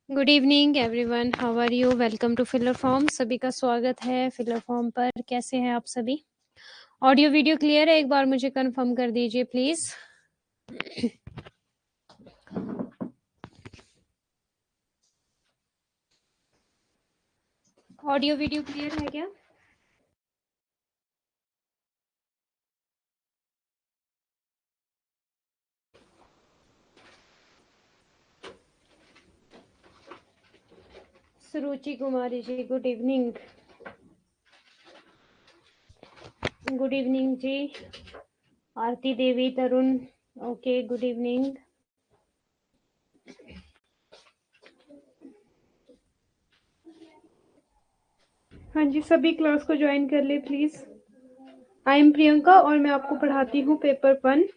Good evening everyone, how are you? Welcome to filler form. सभी का स्वागत है फिलर फॉर्म पर। कैसे हैं आप सभी? ऑडियो वीडियो क्लियर है? एक बार मुझे कंफर्म कर दीजिए प्लीज। ऑडियो वीडियो क्लियर है क्या? सुरुचि Kumari ji, good evening. Good evening जी। आरती देवी, तरुण, ओके, गुड इवनिंग। हाँ जी, सभी क्लास को ज्वाइन कर ले प्लीज। आई एम प्रियंका और मैं आपको पढ़ाती हूँ पेपर 1।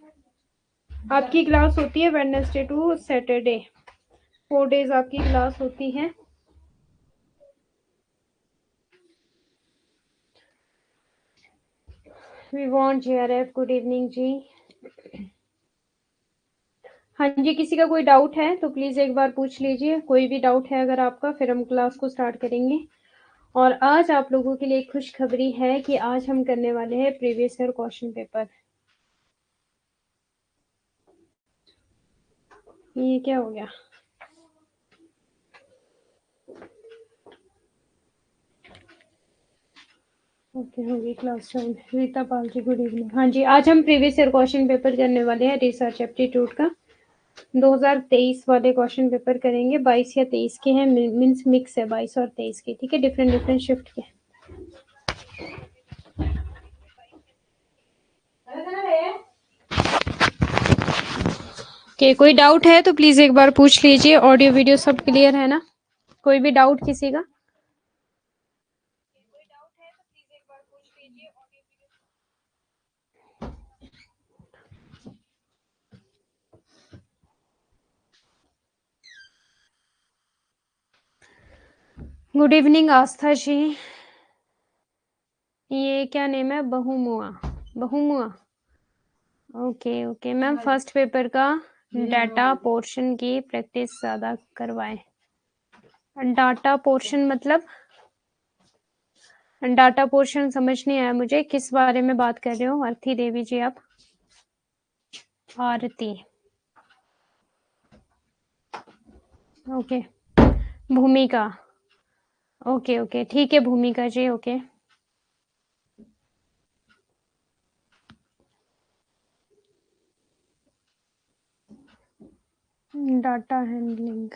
आपकी क्लास होती है वेडनेसडे टू सैटरडे, 4 डेज आपकी क्लास होती है। We want JRF, good evening जी। हाँ जी, किसी का कोई डाउट है तो प्लीज एक बार पूछ लीजिए। कोई भी डाउट है अगर आपका, फिर हम क्लास को स्टार्ट करेंगे। और आज आप लोगों के लिए खुशखबरी है कि आज हम करने वाले हैं प्रीवियस ईयर क्वेश्चन पेपर। ये क्या हो गया? ओके, होगी class time. Rita Pal ji, good evening. हाँ जी, आज हम प्रीवियस ईयर क्वेश्चन पेपर करने वाले हैं रिसर्च एप्टीट्यूड का। 2023 वाले क्वेश्चन पेपर करेंगे। 22 या 23 के हैं, मीन्स मिक्स है 22 और 23 के, ठीक है, डिफरेंट डिफरेंट शिफ्ट के। कोई डाउट है तो प्लीज एक बार पूछ लीजिए। ऑडियो वीडियो सब क्लियर है ना? कोई भी डाउट किसी का? Good evening Aastha ji. ये क्या नेम है? बहुमुआ। बहुमुआ, okay okay ma'am. First paper का डाटा पोर्शन की प्रैक्टिस ज्यादा करवाएं। डाटा पोर्शन मतलब? डाटा पोर्शन समझ नहीं आया मुझे, किस बारे में बात कर रहे हो आरती देवी जी आप? आरती, ओके। भूमिका, ओके ओके, ठीक है भूमिका जी, ओके। डाटा हैंडलिंग,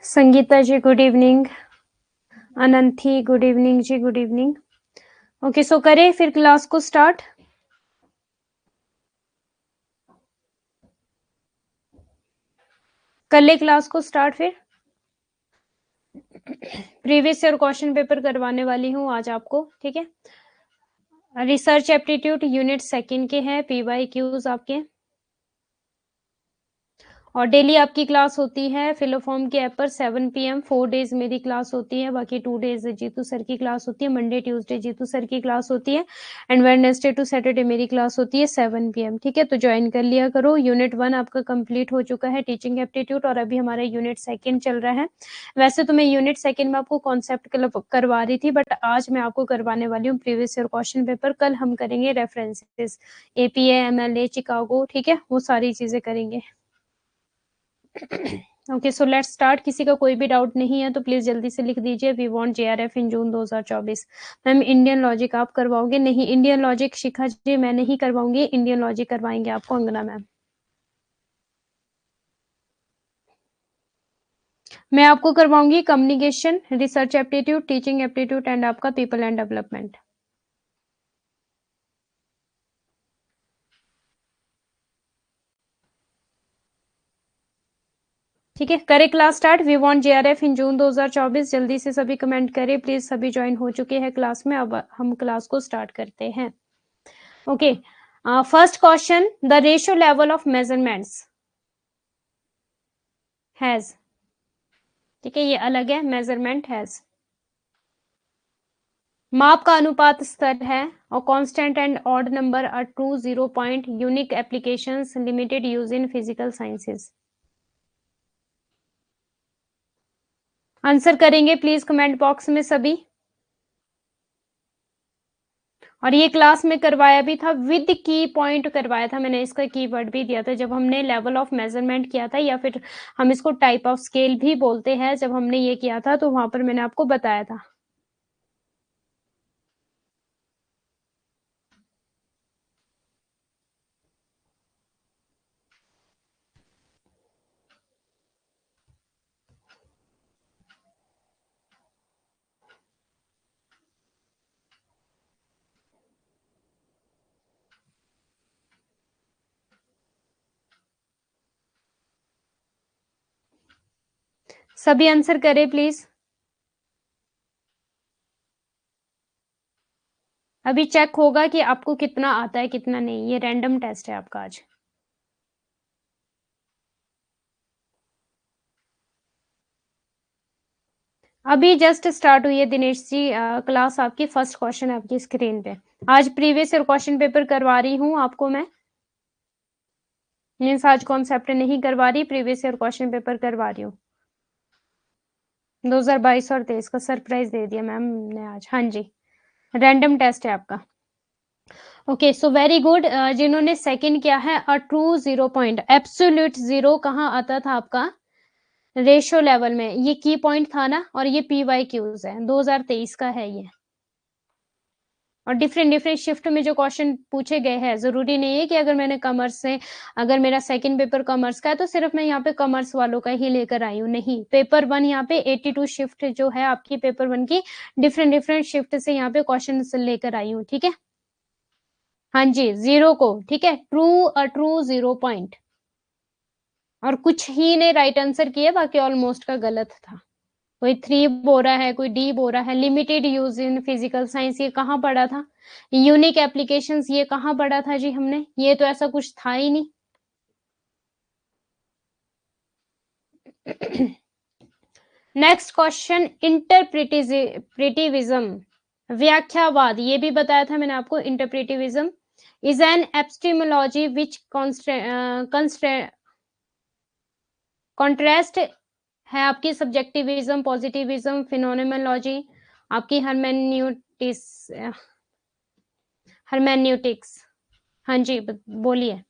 संगीता जी गुड इवनिंग। अनंथी गुड इवनिंग जी, गुड इवनिंग। ओके, सो करें फिर क्लास को स्टार्ट। कर ले क्लास को स्टार्ट फिर। प्रीवियस ईयर क्वेश्चन पेपर करवाने वाली हूँ आज आपको, ठीक है। रिसर्च एप्टीट्यूड यूनिट सेकंड के हैं, पीवाई क्यूज आपके। और डेली आपकी क्लास होती है फिलोफॉर्म के ऐप पर 7 PM। 4 डेज मेरी क्लास होती है, बाकी 2 डेज जीतू सर की क्लास होती है। मंडे ट्यूसडे जीतू सर की क्लास होती है एंड वेडनेसडे टू सैटरडे मेरी क्लास होती है 7 PM, ठीक है। तो ज्वाइन कर लिया करो। यूनिट 1 आपका कंप्लीट हो चुका है, टीचिंग एप्टीट्यूड, और अभी हमारा यूनिट सेकंड चल रहा है। वैसे तो मैं यूनिट सेकंड में आपको कॉन्सेप्ट करवा रही थी, बट आज मैं आपको करवाने वाली हूँ प्रीवियस ईयर क्वेश्चन पेपर। कल हम करेंगे रेफरेंसेस, APA, MLA, चिकागो, ठीक है, वो सारी चीजें करेंगे। Okay, so let's start. किसी का कोई भी डाउट नहीं है तो प्लीज जल्दी से लिख दीजिए। We want JRF in June 2024। Ma'am Indian logic आप करवाओगे? नहीं, इंडियन लॉजिक शिखा जी मैं नहीं करवाऊंगी, इंडियन लॉजिक करवाएंगे आपको अंगना मैम। मैं आपको करवाऊंगी communication, research aptitude, teaching aptitude and आपका पीपल एंड डेवलपमेंट, ठीक है। करे class start. We want JRF in June 2024। जल्दी से सभी कमेंट करें प्लीज। सभी ज्वाइन हो चुके हैं क्लास में, अब हम क्लास को स्टार्ट करते हैं। Okay, first question, the ratio level of measurements has, ठीक है, ये अलग है, मेजरमेंट हैज। माप का अनुपात स्तर है और constant and odd number are true 0 point unique applications limited use in physical sciences. Answer करेंगे प्लीज कमेंट बॉक्स में सभी। और ये क्लास में करवाया भी था, विद की पॉइंट करवाया था मैंने, इसका कीवर्ड भी दिया था जब हमने लेवल ऑफ मेजरमेंट किया था, या फिर हम इसको टाइप ऑफ स्केल भी बोलते हैं, जब हमने ये किया था तो वहां पर मैंने आपको बताया था। सभी आंसर करें प्लीज। अभी चेक होगा कि आपको कितना आता है कितना नहीं, ये रैंडम टेस्ट है आपका आज। अभी जस्ट स्टार्ट हुई है दिनेश जी क्लास आपकी, फर्स्ट क्वेश्चन है आपकी स्क्रीन पे। आज प्रीवियस ईयर क्वेश्चन पेपर करवा रही हूँ आपको मैं, मीन्स आज कॉन्सेप्ट नहीं करवा रही, प्रीवियस ईयर क्वेश्चन पेपर करवा रही हूँ। 2022 और 23 का सरप्राइज दे दिया मैम ने आज। हाँ जी, रैंडम टेस्ट है आपका। Okay so very good. जिन्होंने सेकंड किया है अ ट्रू 0 पॉइंट, एब्सोल्यूट 0 कहाँ आता था आपका, रेशियो लेवल में, ये की पॉइंट था ना, और ये पी वाई क्यूज है, 2023 का है ये। और डिफरेंट डिफरेंट शिफ्ट में जो क्वेश्चन पूछे गए हैं, जरूरी नहीं है कि अगर मैंने कॉमर्स से, अगर मेरा सेकंड पेपर कॉमर्स का है तो सिर्फ मैं यहाँ पे कॉमर्स वालों का ही लेकर आई हूँ, नहीं। पेपर वन यहाँ पे 82 शिफ्ट जो है आपकी पेपर वन की, डिफरेंट डिफरेंट शिफ्ट से यहाँ पे क्वेश्चन लेकर आई हूँ, ठीक है। हाँ जी, 0 को, ठीक है, ट्रू 0 पॉइंट। और कुछ ही ने राइट आंसर किए, बाकी ऑलमोस्ट का गलत था। कोई 3 बोल रहा है, कोई डी बोल रहा है। Limited use in physical science, ये कहाँ पढ़ा था। यूनिक एप्लीकेशंस, ये कहाँ पढ़ा था जी हमने, ये तो ऐसा कुछ था ही नहीं। नेक्स्ट क्वेश्चन, इंटरप्रिटिविज्म, व्याख्यावाद, ये भी बताया था मैंने आपको। Interpretivism is an epistemology which contrast है आपकी सब्जेक्टिविज्म, पॉजिटिविज्म, फिनोमेनोलॉजी, आपकी हर्मेन्यूटिक्स। हाँ जी, बोलिए।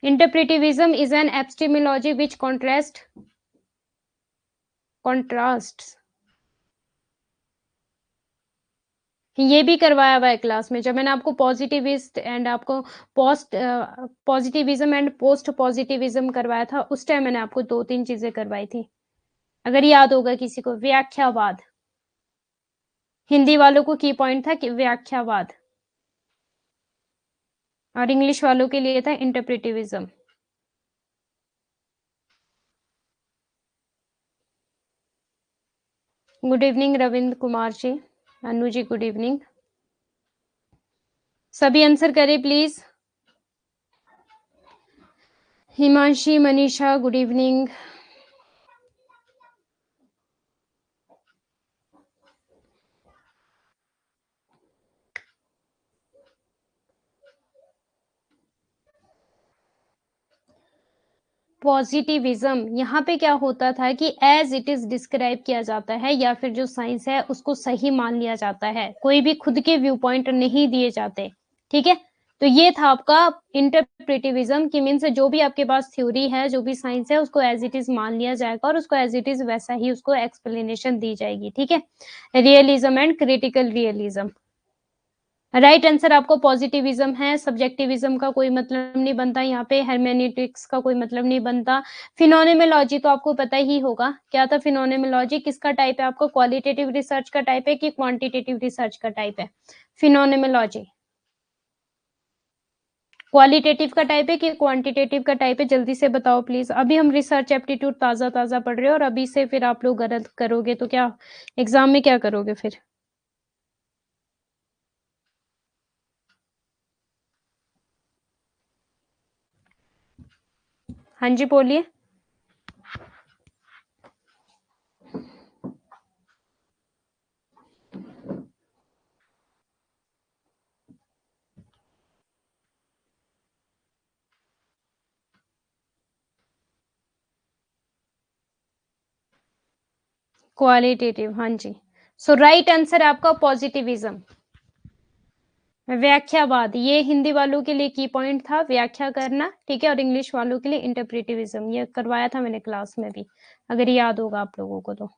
Interpretivism is an epistemology which contrasts, ये भी करवाया हुआ है क्लास में, जब मैंने आपको पॉजिटिविस्ट एंड आपको post positivism and post positivism करवाया था, उस टाइम मैंने आपको 2-3 चीजें करवाई थी, अगर याद होगा किसी को। व्याख्यावाद, हिंदी वालों को की पॉइंट था कि व्याख्यावाद, और इंग्लिश वालों के लिए था इंटरप्रिटिविज्म। Good evening Ravindra Kumar ji, Anu ji good evening. सभी आंसर करें please. Himanshi, Manisha good evening. Positivism, यहाँ पे क्या होता था कि एज इट इज डिस्क्राइब किया जाता है, या फिर जो साइंस है उसको सही मान लिया जाता है, कोई भी खुद के व्यू पॉइंट नहीं दिए जाते, ठीक है। तो ये था आपका इंटरप्रेटिविज्म की मीन्स, जो भी आपके पास थ्योरी है, जो भी साइंस है, उसको एज इट इज मान लिया जाएगा और उसको एज इट इज वैसा ही उसको एक्सप्लेनेशन दी जाएगी, ठीक है। Realism and critical realism, right answer आपको पॉजिटिविज्म है। सब्जेक्टिविज्म का कोई मतलब नहीं बनता यहाँ पे, हेरमेनेटिक्स का कोई मतलब नहीं बनता। फिनोमेनोलॉजी तो आपको पता ही होगा क्या था। फिनोमेनोलॉजी किसका टाइप है, आपको क्वालिटेटिव रिसर्च का टाइप है कि क्वांटिटेटिव रिसर्च का टाइप है। फिनोमेनोलॉजी क्वालिटेटिव का टाइप है कि क्वांटिटेटिव का टाइप है, जल्दी से बताओ प्लीज। अभी हम रिसर्च एप्टीट्यूड ताजा ताजा पढ़ रहे हो, और अभी से फिर आप लोग गलत करोगे तो क्या एग्जाम में क्या करोगे फिर। हाँ जी बोलिए। क्वालिटेटिव, हाँ जी। सो राइट आंसर है आपका पॉजिटिविज्म। व्याख्यावाद, ये हिंदी वालों के लिए की पॉइंट था, व्याख्या करना, ठीक है, और इंग्लिश वालों के लिए इंटरप्रिटिविज्म, ये करवाया था मैंने क्लास में भी, अगर याद होगा आप लोगों को तो।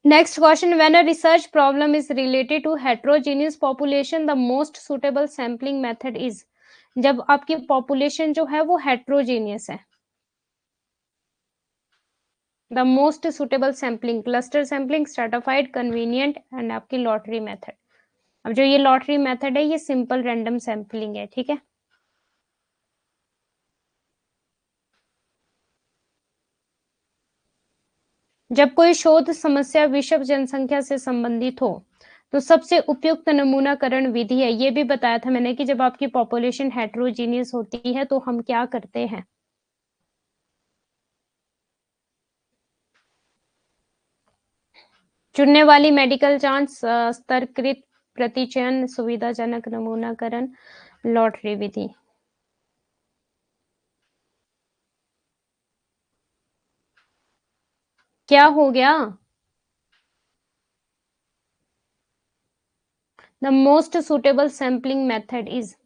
Next question, when a research problem is related to heterogeneous population the most suitable sampling method is. जब आपकी पॉपुलेशन जो है वो हेट्रोजीनियस है, the most suitable sampling, cluster sampling, stratified, convenient and आपकी लॉटरी मेथड। अब जो ये लॉटरी मेथड है ये सिंपल रैंडम सैम्पलिंग है, ठीक है। जब कोई शोध समस्या विश्व जनसंख्या से संबंधित हो तो सबसे उपयुक्त नमूनाकरण विधि है, ये भी बताया था मैंने कि जब आपकी पॉपुलेशन हेट्रोजीनियस होती है तो हम क्या करते हैं। चुनने वाली मेडिकल जांच, स्तरकृत प्रतिचयन, सुविधाजनक नमूनाकरण, लॉटरी विधि। क्या हो गया? The most suitable sampling method is.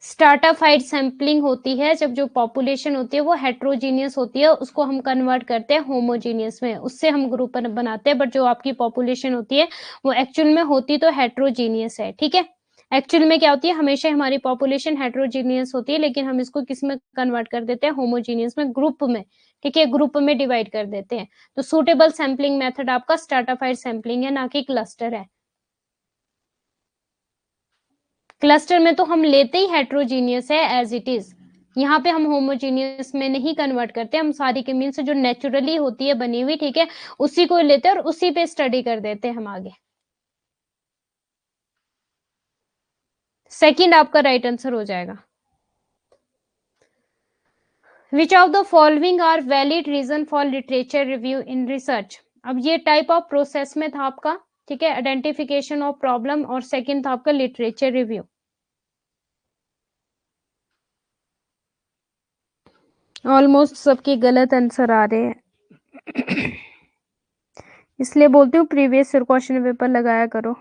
Stratified sampling होती है जब जो पॉपुलेशन होती है वो हेट्रोजीनियस होती है, उसको हम कन्वर्ट करते हैं होमोजीनियस में, उससे हम ग्रुप बनाते हैं, बट जो आपकी पॉपुलेशन होती है वो एक्चुअल में होती तो हेट्रोजीनियस है, ठीक है। एक्चुअल में क्या होती है, हमेशा हमारी पॉपुलेशन हेट्रोजीनियस होती है, लेकिन हम इसको किस में कन्वर्ट कर देते हैं, होमोजीनियस में, ग्रुप में, ठीक है, ग्रुप में डिवाइड कर देते हैं। तो सुटेबल सैम्पलिंग मेथड आपका स्ट्रैटिफाइड सैम्पलिंग है, ना कि क्लस्टर है। क्लस्टर में तो हम लेते ही हेट्रोजीनियस है एज इट इज, यहाँ पे हम होमोजीनियस में नहीं कन्वर्ट करते, हम सारी के मीन से जो नेचुरली होती है बनी हुई, ठीक है, उसी को लेते हैं और उसी पे स्टडी कर देते हैं हम आगे। सेकंड आपका राइट आंसर हो जाएगा। Which of the following are valid reason for literature review in research. अब ये टाइप ऑफ प्रोसेस में था आपका, ठीक है, आइडेंटिफिकेशन ऑफ प्रॉब्लम, और सेकंड था आपका लिटरेचर रिव्यू। ऑलमोस्ट सबके गलत आंसर आ रहे हैं इसलिए बोलती हूँ प्रीवियस ईयर क्वेश्चन पेपर लगाया करो।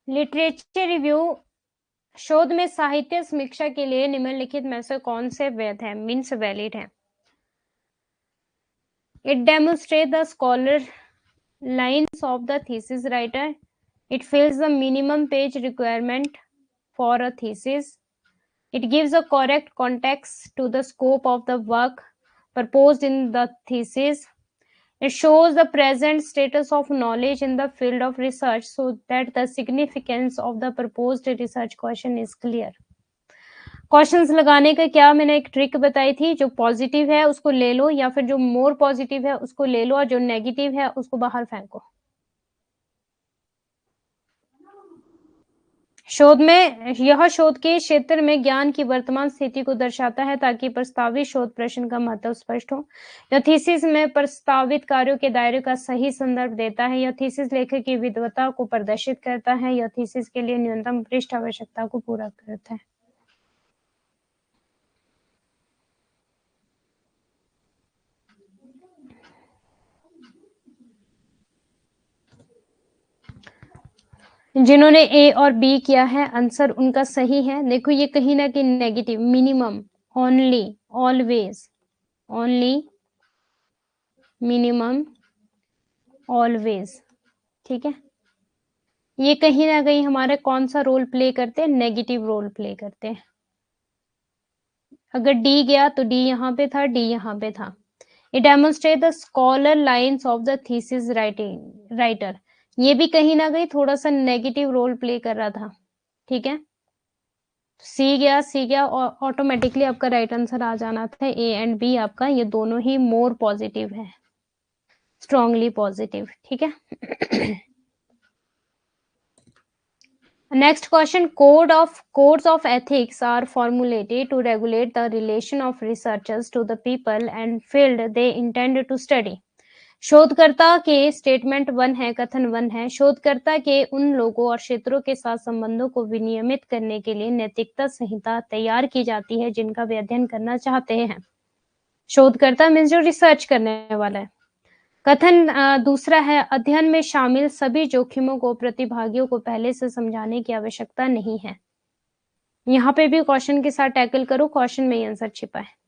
लिटरेचर रिव्यू, शोध में साहित्य समीक्षा के लिए निम्नलिखित में से कौन से वैध है, मीन्स वैलिड है। It demonstrate the scholar lines of the thesis writer, it फिल्स the minimum page requirement for a thesis, it gives a correct context to the scope of the work proposed in the thesis, it shows the present status of knowledge in the field of research so that the significance of the proposed research question is clear। Questions लगाने का क्या मैंने एक trick बताई थी, जो positive है उसको ले लो, या फिर जो मोर पॉजिटिव है उसको ले लो, और जो नेगेटिव है उसको बाहर फेंको। शोध में, यह शोध के क्षेत्र में ज्ञान की वर्तमान स्थिति को दर्शाता है ताकि प्रस्तावित शोध प्रश्न का महत्व स्पष्ट हो। यह थीसिस में प्रस्तावित कार्यों के दायरे का सही संदर्भ देता है। यह थीसिस लेखक की विद्वता को प्रदर्शित करता है। यह थीसिस के लिए न्यूनतम पृष्ठ आवश्यकता को पूरा करता है। जिन्होंने ए और बी किया है आंसर उनका सही है। देखो ये कहीं ना कहीं negative, minimum, only, always, only, minimum, always, ठीक है, ये कहीं ना कहीं हमारे कौन सा रोल प्ले करते हैं, नेगेटिव रोल प्ले करते हैं। अगर डी गया तो डी यहाँ पे था, डी यहाँ पे था। It demonstrates the scholar lines of the thesis writing, writer, ये भी कहीं ना कहीं थोड़ा सा नेगेटिव रोल प्ले कर रहा था, ठीक है। सी गया और ऑटोमेटिकली आपका राइट आंसर आ जाना था। ए एंड बी आपका ये दोनों ही मोर पॉजिटिव है, स्ट्रांगली पॉजिटिव, ठीक है। Next question, codes of ethics are formulated to regulate the relation of researchers to the people and field they intend to study. शोधकर्ता के स्टेटमेंट 1 है, कथन 1 है, शोधकर्ता के उन लोगों और क्षेत्रों के साथ संबंधों को विनियमित करने के लिए नैतिकता संहिता तैयार की जाती है जिनका वे अध्ययन करना चाहते हैं। शोधकर्ता मीन्स जो रिसर्च करने वाला है। कथन दूसरा है, अध्ययन में शामिल सभी जोखिमों को प्रतिभागियों को पहले से समझाने की आवश्यकता नहीं है। यहाँ पे भी क्वेश्चन के साथ टैकल करो, क्वेश्चन में ही आंसर छिपा है।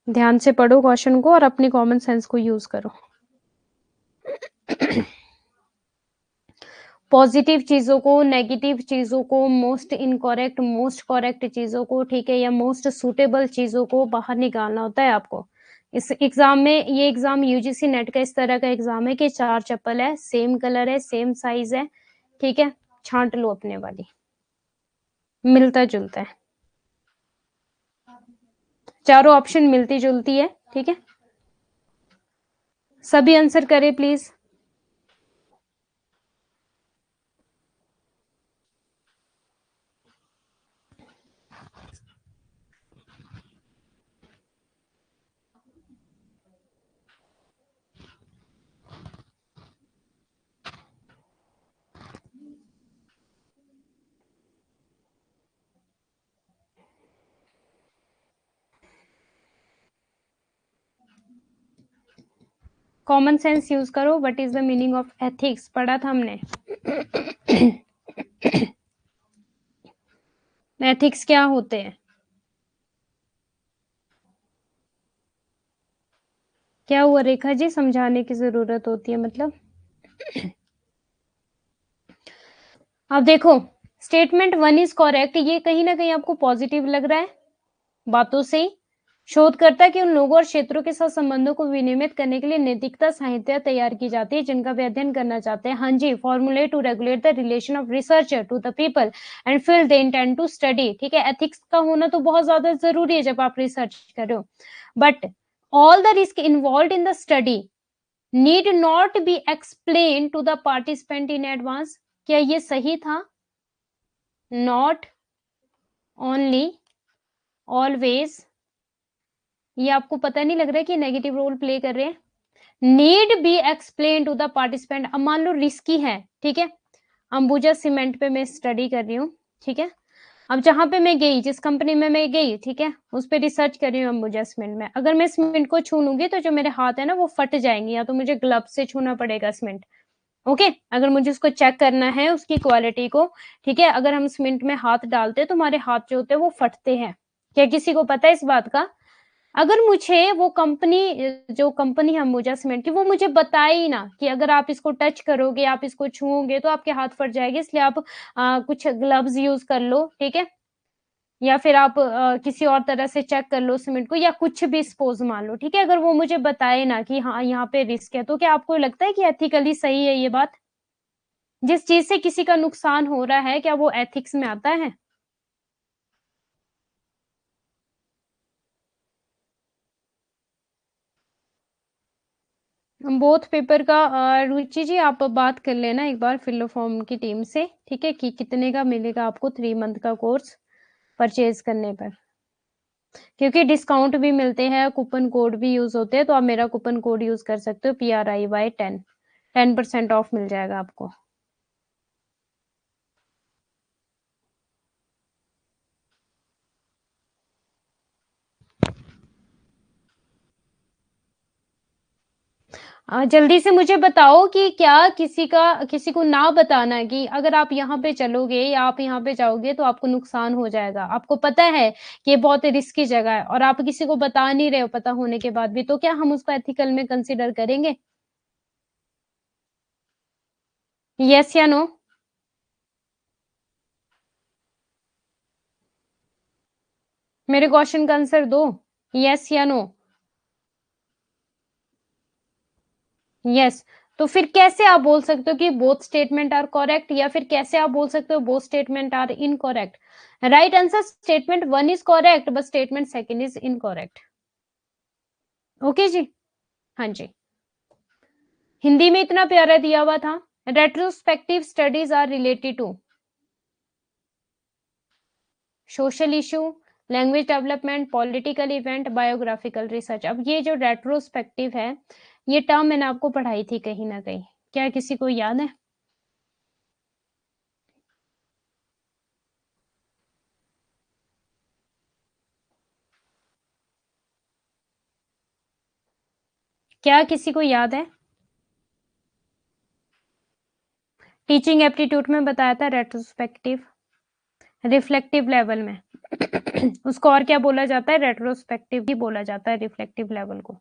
ध्यान से पढ़ो क्वेश्चन को और अपनी कॉमन सेंस को यूज करो। पॉजिटिव चीजों को, नेगेटिव चीजों को, मोस्ट इनकरेक्ट, मोस्ट करेक्ट चीजों को, ठीक है, या मोस्ट सूटेबल चीजों को बाहर निकालना होता है आपको। इस एग्जाम में, ये एग्जाम यूजीसी नेट का इस तरह का एग्जाम है कि 4 चप्पल है, सेम कलर है, सेम साइज है, ठीक है, छांट लो अपने वाली, मिलता जुलता है, चारों ऑप्शन मिलती जुलती है, ठीक है। सभी आंसर करें प्लीज। कॉमन सेंस यूज करो। What is the meaning of ethics, पढ़ा था हमने। एथिक्स क्या होते हैं? क्या हुआ रेखा जी, समझाने की जरूरत होती है मतलब? अब देखो, स्टेटमेंट 1 इज करेक्ट, ये कहीं ना कहीं आपको पॉजिटिव लग रहा है बातों से ही। शोधकर्ता के उन लोगों और क्षेत्रों के साथ संबंधों को विनियमित करने के लिए नैतिकता संहिता तैयार की जाती है जिनका वे अध्ययन करना चाहते हैं। हाँ जी, formulate to regulate the relation of researcher to the people and field they intend to study, ठीक है। एथिक्स का होना तो बहुत ज्यादा जरूरी है जब आप रिसर्च कर रहे हो, but all the risk involve in the study need not be explain to the participant in advance. क्या ये सही था? नॉट ओनली, ऑलवेज, ये आपको पता नहीं लग रहा है कि नेगेटिव रोल प्ले कर रहे हैं? Need be explain to the participant. अब मान लो रिस्की है, ठीक है, अंबुजा सीमेंट पे मैं स्टडी कर रही हूँ, ठीक है। अब जहां पे मैं गई, जिस कंपनी में मैं गई, ठीक है, उस पर रिसर्च कर रही हूँ अंबुजा सीमेंट में, अगर मैं सीमेंट को छू लूंगी तो जो मेरे हाथ है ना वो फट जाएंगे, या तो मुझे ग्लव्स से छूना पड़ेगा सीमेंट, ओके। अगर मुझे उसको चेक करना है उसकी क्वालिटी को, ठीक है, अगर हम सीमेंट में हाथ डालते हैं तो हमारे हाथ जो होते हैं वो फटते हैं। क्या किसी को पता है इस बात का? अगर मुझे वो कंपनी, जो कंपनी है अंबुजा सीमेंट की, वो मुझे बताए ही ना कि अगर आप इसको टच करोगे, आप इसको छुओगे तो आपके हाथ फट जाएंगे, इसलिए आप कुछ ग्लव्स यूज कर लो, ठीक है, या फिर आप किसी और तरह से चेक कर लो सीमेंट को, या कुछ भी सपोज मान लो, ठीक है। अगर वो मुझे बताए ना कि हाँ यहाँ पे रिस्क है, तो क्या आपको लगता है कि एथिकली सही है ये बात? जिस चीज से किसी का नुकसान हो रहा है, क्या वो एथिक्स में आता है? बोथ पेपर का रुचि जी आप बात कर लेना एक बार फिलोफॉर्म की टीम से, ठीक है, कि कितने का मिलेगा आपको 3 मंथ का कोर्स परचेज करने पर, क्योंकि डिस्काउंट भी मिलते हैं, कूपन कोड भी यूज होते हैं, तो आप मेरा कूपन कोड यूज कर सकते हो, PRIY10, 10% ऑफ मिल जाएगा आपको। जल्दी से मुझे बताओ कि क्या किसी को ना बताना कि अगर आप यहाँ पे चलोगे या आप यहाँ पे जाओगे तो आपको नुकसान हो जाएगा। आपको पता है कि ये बहुत रिस्की जगह है और आप किसी को बता नहीं रहे हो पता होने के बाद भी, तो क्या हम उसको एथिकल में कंसिडर करेंगे? यस या नो? मेरे क्वेश्चन का आंसर दो, यस या नो? यस। तो फिर कैसे आप बोल सकते हो कि बोथ स्टेटमेंट आर करेक्ट, या फिर कैसे आप बोल सकते हो both statement are incorrect? Right answer statement 1 is correct but statement 2 is incorrect. Okay जी। हाँ जी। हिंदी में इतना प्यारा दिया हुआ था, retrospective studies are related to social issue, language development, political event, biographical research. अब ये जो रेट्रोस्पेक्टिव है, ये टर्म मैंने आपको पढ़ाई थी कहीं ना कहीं, क्या किसी को याद है? क्या किसी को याद है? टीचिंग एप्टीट्यूड में बताया था रेट्रोस्पेक्टिव, रिफ्लेक्टिव लेवल में उसको और क्या बोला जाता है? रेट्रोस्पेक्टिव ही बोला जाता है रिफ्लेक्टिव लेवल को,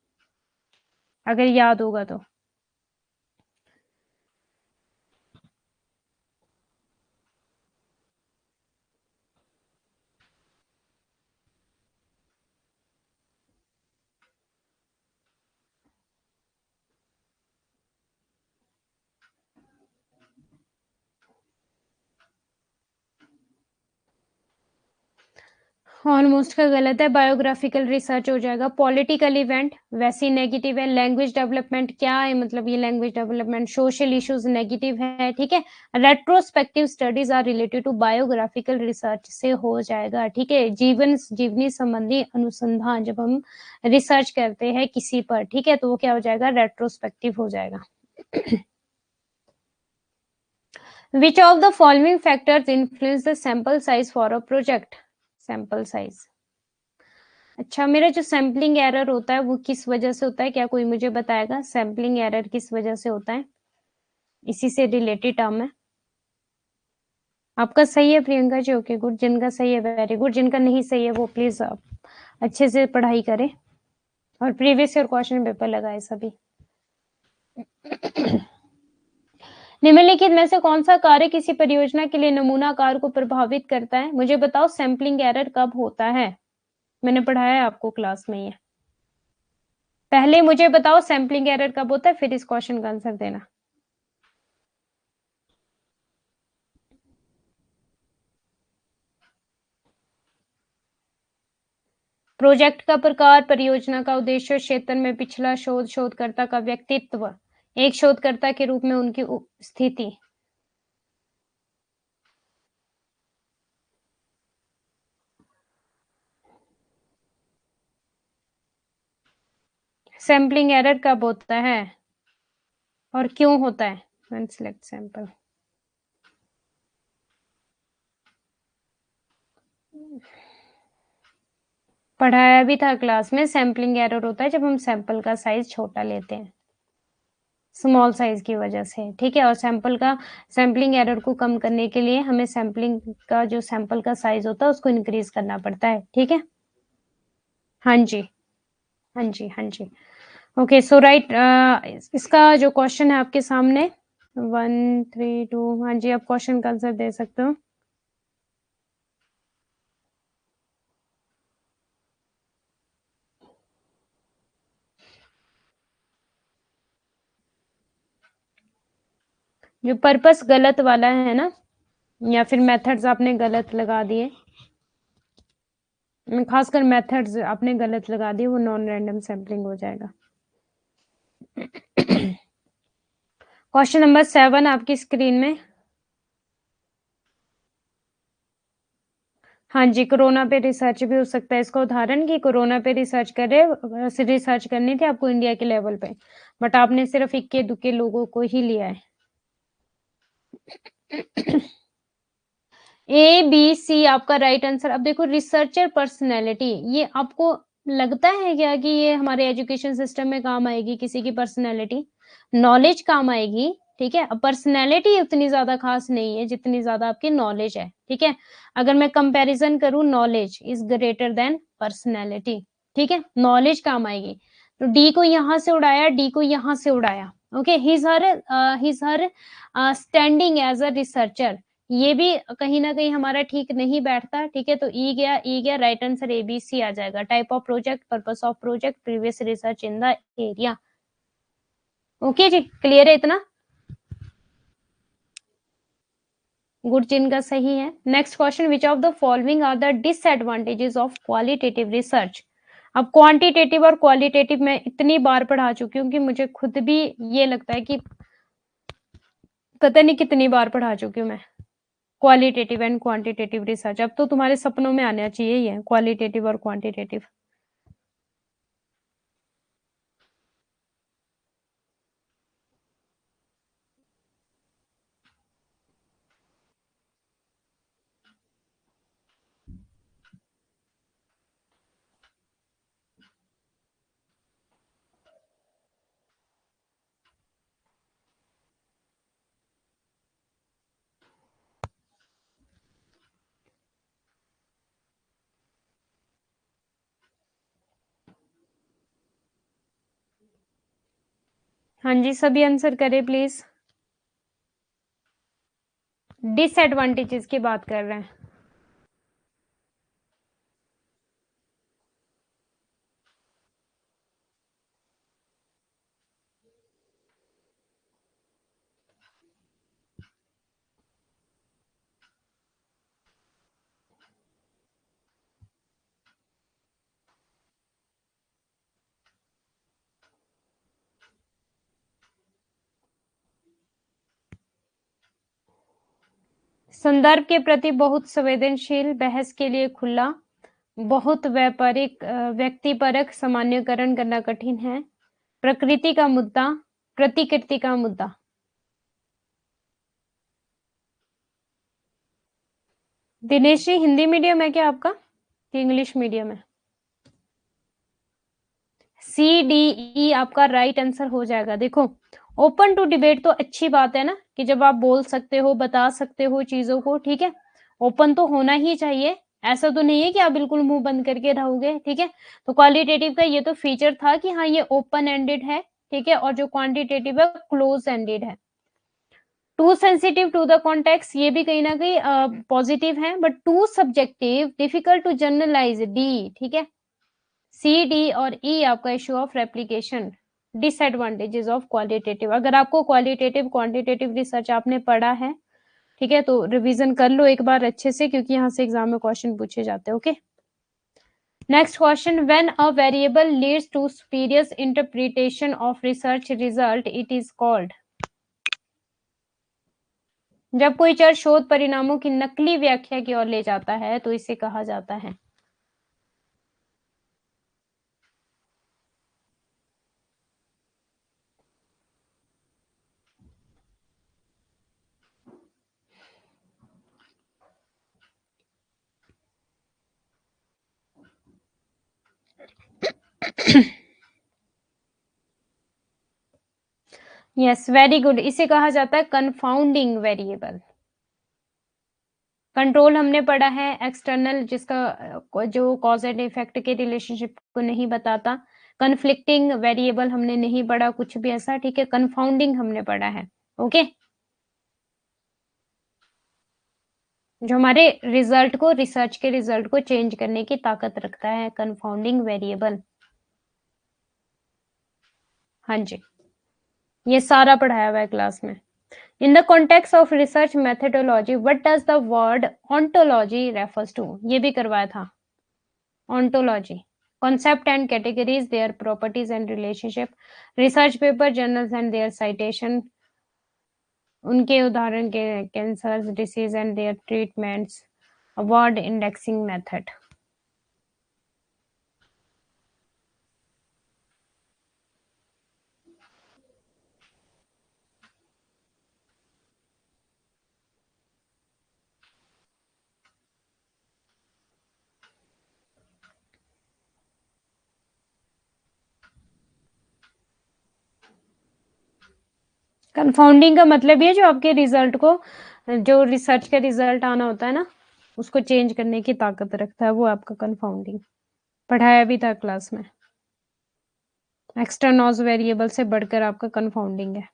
अगर याद होगा तो। ऑलमोस्ट का गलत है, बायोग्राफिकल रिसर्च हो जाएगा। पॉलिटिकल इवेंट वैसे नेगेटिव है। लैंग्वेज डेवलपमेंट क्या है, मतलब ये language development social issues negative है, ठीक है। Retrospective studies are related to biographical research से हो जाएगा, ठीक है। जीवनी संबंधी अनुसंधान, जब हम रिसर्च करते हैं किसी पर, ठीक है, तो वो क्या हो जाएगा? रेट्रोस्पेक्टिव हो जाएगा। Which of the following factors influence the sample size for a project? Sample size। अच्छा, मेरा जो सैम्पलिंग एरर होता है वो किस वजह से होता है? क्या कोई मुझे बताएगा सैम्पलिंग एरर किस वजह से होता है? इसी से रिलेटेड टर्म है। आपका सही है प्रियंका जी, ओके गुड। जिनका सही है वेरी गुड, जिनका नहीं सही है वो प्लीज आप अच्छे से पढ़ाई करें और प्रीवियस ईयर क्वेश्चन पेपर लगाए सभी। निम्नलिखित में से कौन सा कार्य किसी परियोजना के लिए नमूना आकार को प्रभावित करता है? मुझे बताओ सैम्पलिंग एरर कब होता है? मैंने पढ़ाया है आपको क्लास में ये। पहले मुझे बताओ सैम्पलिंग एरर कब होता है, फिर इस क्वेश्चन का आंसर देना। प्रोजेक्ट का प्रकार, परियोजना का उद्देश्य, क्षेत्र में पिछला शोध, शोधकर्ता का व्यक्तित्व, एक शोधकर्ता के रूप में उनकी स्थिति। सैम्पलिंग एरर कब होता है और क्यों होता है? When select sample. पढ़ाया भी था क्लास में, सैम्पलिंग एरर होता है जब हम सैंपल का साइज छोटा लेते हैं, स्मॉल साइज की वजह से, ठीक है। और सैम्पलिंग एरर को कम करने के लिए हमें सैम्पलिंग का जो सैंपल का साइज होता है उसको इंक्रीज करना पड़ता है, ठीक है। हाँ जी, हाँ जी, हाँ जी। ओके सो राइट, इसका जो क्वेश्चन है आपके सामने 132, हाँ जी, आप क्वेश्चन का आंसर दे सकते हो। जो पर्पस गलत वाला है ना, या फिर मेथड्स आपने गलत लगा दिए, खासकर मेथड्स आपने गलत लगा दिए, वो नॉन रैंडम सैम्पलिंग हो जाएगा। क्वेश्चन नंबर 7 आपकी स्क्रीन में। हाँ जी, कोरोना पे रिसर्च भी हो सकता है इसका उदाहरण, कि कोरोना पे रिसर्च रिसर्च करनी थी आपको इंडिया के लेवल पे, बट आपने सिर्फ इक्के दुक्के लोगों को ही लिया है। ए बी सी आपका राइट आंसर। अब देखो रिसर्चर पर्सनैलिटी, ये आपको लगता है क्या कि ये हमारे एजुकेशन सिस्टम में काम आएगी? किसी की पर्सनैलिटी, नॉलेज काम आएगी, ठीक है। अब पर्सनैलिटी उतनी ज्यादा खास नहीं है जितनी ज्यादा आपकी नॉलेज है, ठीक है। अगर मैं कंपैरिजन करूं, knowledge is greater than personality, ठीक है। नॉलेज काम आएगी, तो डी को यहां से उड़ाया, डी को यहां से उड़ाया, okay. His her standing as a researcher, ये भी कहीं ना कहीं हमारा ठीक नहीं बैठता, ठीक है। तो ई गया राइट आंसर, एबीसी आ जाएगा। Type of project, purpose of project, previous research in the area, okay जी, क्लियर है इतना? गुड, जिनका सही है। Next question, which of the following are the disadvantages of qualitative research? अब क्वांटिटेटिव और क्वालिटेटिव मैं इतनी बार पढ़ा चुकी हूँ कि मुझे खुद भी ये लगता है कि पता नहीं कितनी बार पढ़ा चुकी हूँ मैं क्वालिटेटिव एंड क्वांटिटेटिव रिसर्च। अब तो तुम्हारे सपनों में आना चाहिए ये क्वालिटेटिव और क्वांटिटेटिव। हाँ जी, सभी आंसर करें प्लीज। डिसएडवांटेजेस की बात कर रहे हैं। संदर्भ के प्रति बहुत संवेदनशील, बहस के लिए खुला, बहुत व्यापारिक, व्यक्तिपरक, सामान्यकरण करना कठिन है, प्रकृति का मुद्दा, प्रतिकृति का मुद्दा। दिनेश जी, हिंदी मीडियम है क्या आपका कि इंग्लिश मीडियम है? सी डी ई आपका राइट आंसर हो जाएगा। देखो, ओपन टू डिबेट तो अच्छी बात है ना, कि जब आप बोल सकते हो, बता सकते हो चीजों को, ठीक है, ओपन तो होना ही चाहिए। ऐसा तो नहीं है कि आप बिल्कुल मुंह बंद करके रहोगे, ठीक है। तो क्वालिटेटिव का ये तो फीचर था कि हाँ, ये ओपन एंडेड है, ठीक है, और जो क्वांटिटेटिव है क्लोज एंडेड है। Too sensitive to the context, ये भी कहीं ना कहीं पॉजिटिव है, but too subjective, difficult to generalise, D, ठीक है। सी डी और ई आपका issue of replication, disadvantages of qualitative. अगर आपको क्वालिटेटिव क्वांटिटेटिव रिसर्च आपने पढ़ा है, ठीक है, तो रिवीजन कर लो एक बार अच्छे से, क्योंकि यहाँ से एग्जाम में क्वेश्चन पूछे जाते हैं। Okay, next question, when a variable leads to spurious interpretation of research result it is called? जब कोई चर शोध परिणामों की नकली व्याख्या की ओर ले जाता है तो इसे कहा जाता है। यस, वेरी गुड, इसे कहा जाता है कंफाउंडिंग वेरिएबल। कंट्रोल हमने पढ़ा है, एक्सटर्नल, जिसका जो कॉज एंड इफेक्ट के रिलेशनशिप को नहीं बताता। कन्फ्लिक्टिंग वेरिएबल हमने नहीं पढ़ा कुछ भी ऐसा, ठीक है। कंफाउंडिंग हमने पढ़ा है। ओके, जो हमारे रिजल्ट को, रिसर्च के रिजल्ट को चेंज करने की ताकत रखता है, कंफाउंडिंग वेरिएबल। हाँ जी, ये सारा पढ़ाया हुआ है क्लास में। In the context of research methodology, what does the word ontology refers to? ये भी करवाया था। Ontology, concept and categories, their properties and relationship, research paper, journals and their citation, उनके उदाहरण के cancers, disease and their treatments, award indexing method. Confounding का मतलब ये जो आपके रिजल्ट को, जो रिसर्च का रिजल्ट आना होता है ना, उसको चेंज करने की ताकत रखता है, वो आपका कंफाउंडिंग पढ़ाया भी था क्लास में। एक्स्ट्रा नॉज वेरिएबल से बढ़कर आपका कंफाउंडिंग है।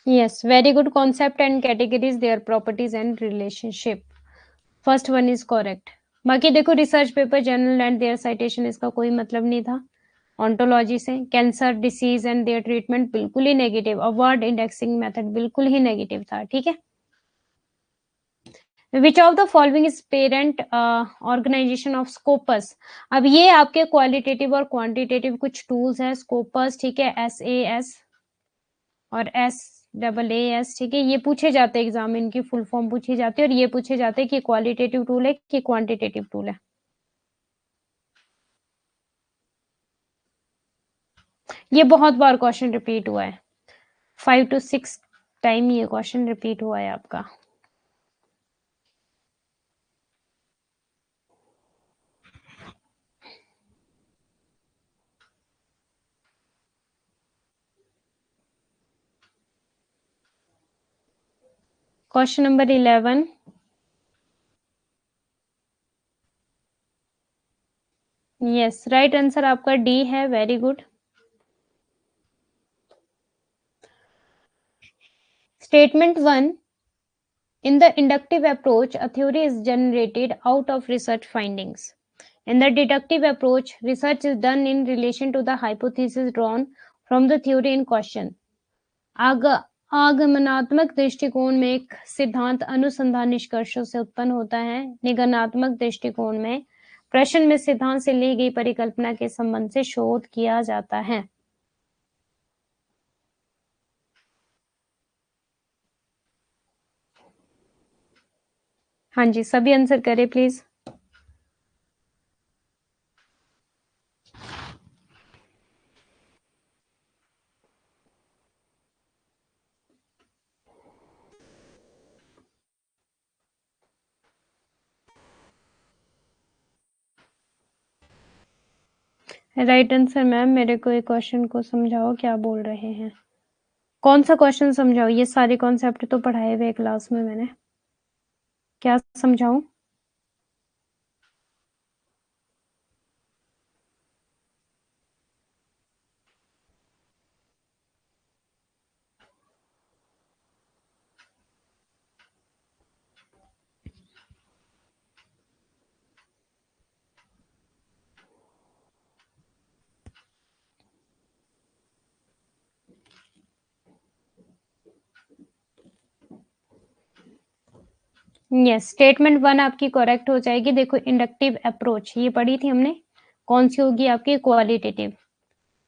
Yes, very good concept and categories, their properties and relationship. First one is correct. बाकी देखो research paper, journal and their citation, इसका कोई मतलब नहीं था। ऑन्टोलॉजी से cancer disease and their treatment बिल्कुल ही नेगेटिव, अवार्ड इंडेक्सिंग मेथड बिल्कुल ही नेगेटिव था, ठीक है। Which of the following is parent organisation of Scopus. अब ये आपके क्वालिटेटिव और क्वांटिटेटिव कुछ टूल्स है। स्कोपस, ठीक है, SAS और SAAS, ठीक है, ये पूछे जाते हैं एग्जाम में, इनकी फुल फॉर्म पूछी जाती है, और ये पूछे जाते हैं कि क्वालिटेटिव टूल है कि क्वांटिटेटिव टूल है। ये बहुत बार क्वेश्चन रिपीट हुआ है, 5 to 6 टाइम ये क्वेश्चन रिपीट हुआ है आपका। Question number 11, yes right answer आपका डी है, very good. Statement 1, in the inductive approach a theory is generated out of research findings. In the deductive approach research is done in relation to the hypothesis drawn from the theory in question. आगमनात्मक दृष्टिकोण में एक सिद्धांत अनुसंधान निष्कर्षों से उत्पन्न होता है। निगमनात्मक दृष्टिकोण में प्रश्न में सिद्धांत से ली गई परिकल्पना के संबंध से शोध किया जाता है। हाँ जी, सभी आंसर करें प्लीज। राइट आंसर मैम, मेरे को एक क्वेश्चन को समझाओ, क्या बोल रहे हैं? कौन सा क्वेश्चन समझाओ? ये सारे कॉन्सेप्ट तो पढ़ाए हुए क्लास में मैंने, क्या समझाऊं? यस, स्टेटमेंट 1 आपकी करेक्ट हो जाएगी। देखो इंडक्टिव अप्रोच ये पढ़ी थी हमने, कौन सी होगी आपकी? क्वालिटेटिव।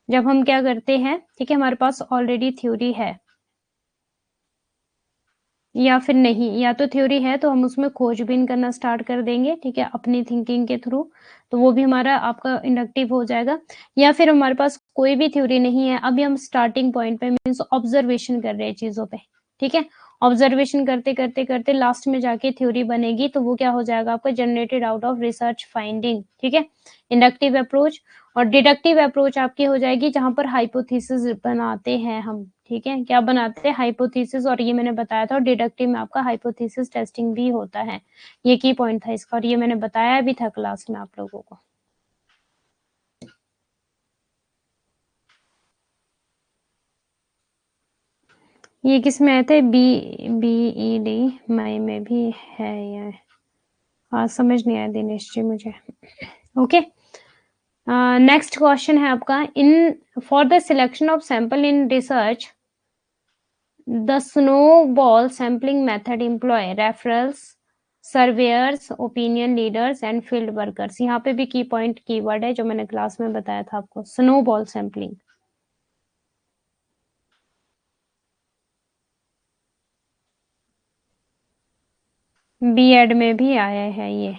जब हम क्या करते हैं, ठीक है, हमारे पास ऑलरेडी थ्योरी है या फिर नहीं, या तो थ्योरी है तो हम उसमें खोजबीन करना स्टार्ट कर देंगे, ठीक है, अपनी थिंकिंग के थ्रू, तो वो भी हमारा आपका इंडक्टिव हो जाएगा। या फिर हमारे पास कोई भी थ्योरी नहीं है, अभी हम स्टार्टिंग पॉइंट पे मीन्स ऑब्जर्वेशन कर रहे हैं चीजों पे, ठीक है, ऑब्जर्वेशन करते करते करते लास्ट में जाके थ्योरी बनेगी, तो वो क्या हो जाएगा आपका? Generated out of research finding, ठीक है, इंडक्टिव अप्रोच। और डिडक्टिव अप्रोच आपकी हो जाएगी जहां पर हाइपोथेसिस बनाते हैं हम, ठीक है, क्या बनाते हैं? हाइपोथेसिस, और ये मैंने बताया था। और डिडक्टिव में आपका हाइपोथेसिस टेस्टिंग भी होता है, ये की पॉइंट था इसका, और ये मैंने बताया भी था क्लास में आप लोगों को। ये किस में आए थे? BED मई में भी है ये, हाँ समझ नहीं आया दिनेश जी मुझे। ओके, नेक्स्ट क्वेश्चन है आपका, in for the selection of sample in research the snowball sampling method employ referrals, surveyors, opinion leaders and field workers। यहाँ पे भी की पॉइंट कीवर्ड है जो मैंने क्लास में बताया था आपको, स्नोबॉल सैम्पलिंग। बीएड में भी आया है ये,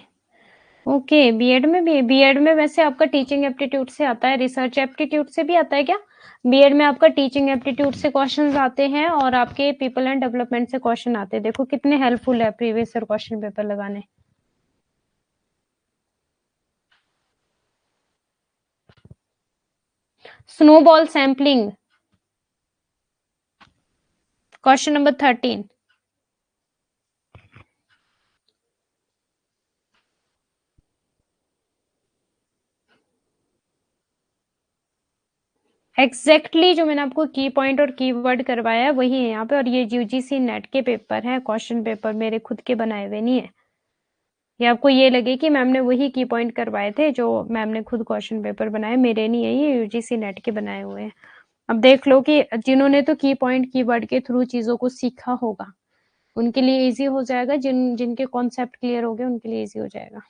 ओके, बीएड में भी। बीएड में वैसे आपका टीचिंग एप्टीट्यूड से आता है, रिसर्च एप्टीट्यूड से भी आता है क्या? बीएड में आपका टीचिंग एप्टीट्यूड से क्वेश्चंस आते हैं और आपके पीपल एंड डेवलपमेंट से क्वेश्चन आते हैं। देखो कितने हेल्पफुल है प्रीवियस ईयर क्वेश्चन पेपर लगाने। Snowball sampling, question number 13। Exactly जो मैंने आपको की पॉइंट और कीवर्ड करवाया है वही है यहाँ पे, और ये यूजीसी नेट के पेपर है, क्वेश्चन पेपर मेरे खुद के बनाए हुए नहीं है। या आपको ये लगे कि मैम ने वही की पॉइंट करवाए थे जो मैम ने खुद क्वेश्चन पेपर बनाए, मेरे नहीं है, ये यूजीसी नेट के बनाए हुए हैं। अब देख लो कि जिन्होंने तो की पॉइंट कीवर्ड के थ्रू चीजों को सीखा होगा उनके लिए इजी हो जाएगा, जिनके कॉन्सेप्ट क्लियर हो गए उनके लिए इजी हो जाएगा।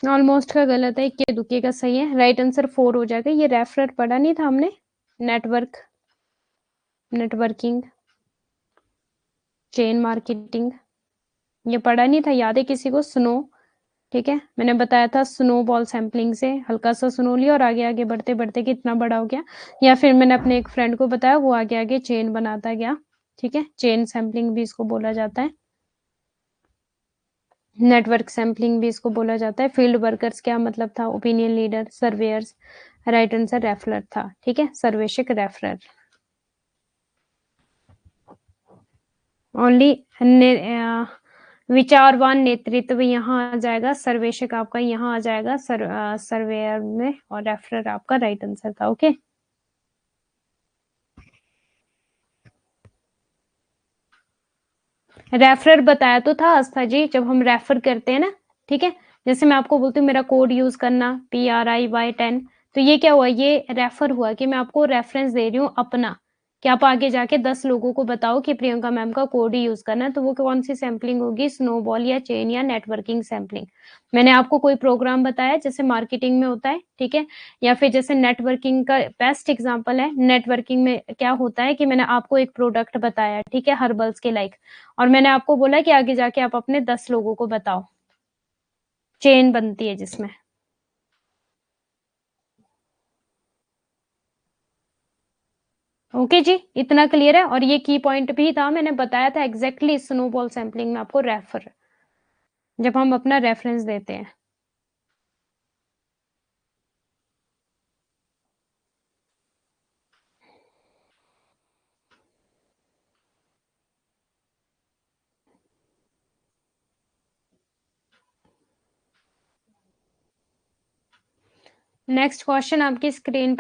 ऑलमोस्ट का गलत है, इक्के दुक्के का सही है। राइट आंसर 4 हो जाएगा। ये रेफरर पढ़ा नहीं था हमने, नेटवर्क, नेटवर्किंग, चेन मार्केटिंग, ये पढ़ा नहीं था, याद है किसी को? स्नो, ठीक है, मैंने बताया था स्नो बॉल सैम्पलिंग से हल्का सा स्नो लिया और आगे आगे बढ़ते बढ़ते कितना बड़ा हो गया। या फिर मैंने अपने एक फ्रेंड को बताया, वो आगे आगे चेन बनाता गया, ठीक है, चेन सैम्पलिंग भी इसको बोला जाता है, नेटवर्क सैम्पलिंग भी इसको बोला जाता है। फील्ड वर्कर्स क्या मतलब था? Opinion leader, surveyor's. Right answer referrer था, ठीक है, सर्वेक्षक, रेफरर। ओनली विचारवान नेतृत्व यहाँ आ जाएगा, सर्वेक्षक आपका यहाँ आ जाएगा सर्वेयर में, और रेफरर आपका राइट आंसर था। ओके, रेफरर बताया तो था आस्था जी, जब हम रेफर करते हैं ना, ठीक है, जैसे मैं आपको बोलती हूँ मेरा कोड यूज करना PRIY10, तो ये क्या हुआ? ये रेफर हुआ कि मैं आपको रेफरेंस दे रही हूँ अपना, कि आप आगे जाके 10 लोगों को बताओ कि प्रियंका मैम का कोड ही यूज करना है। तो वो कौन सी सैम्पलिंग होगी? स्नोबॉल या चेन या नेटवर्किंग सैम्पलिंग। मैंने आपको कोई प्रोग्राम बताया जैसे मार्केटिंग में होता है, ठीक है, या फिर जैसे नेटवर्किंग का बेस्ट एग्जांपल है, नेटवर्किंग में क्या होता है कि मैंने आपको एक प्रोडक्ट बताया, ठीक है, हर्बल्स के लाइक, और मैंने आपको बोला कि आगे जाके आप अपने 10 लोगों को बताओ, चेन बनती है जिसमें। ओके जी, इतना क्लियर है। और ये की पॉइंट भी था, मैंने बताया था एग्जैक्टली स्नोबॉल सैम्पलिंग में आपको रेफर, जब हम अपना रेफरेंस देते हैं। नेक्स्ट क्वेश्चन आपकी स्क्रीन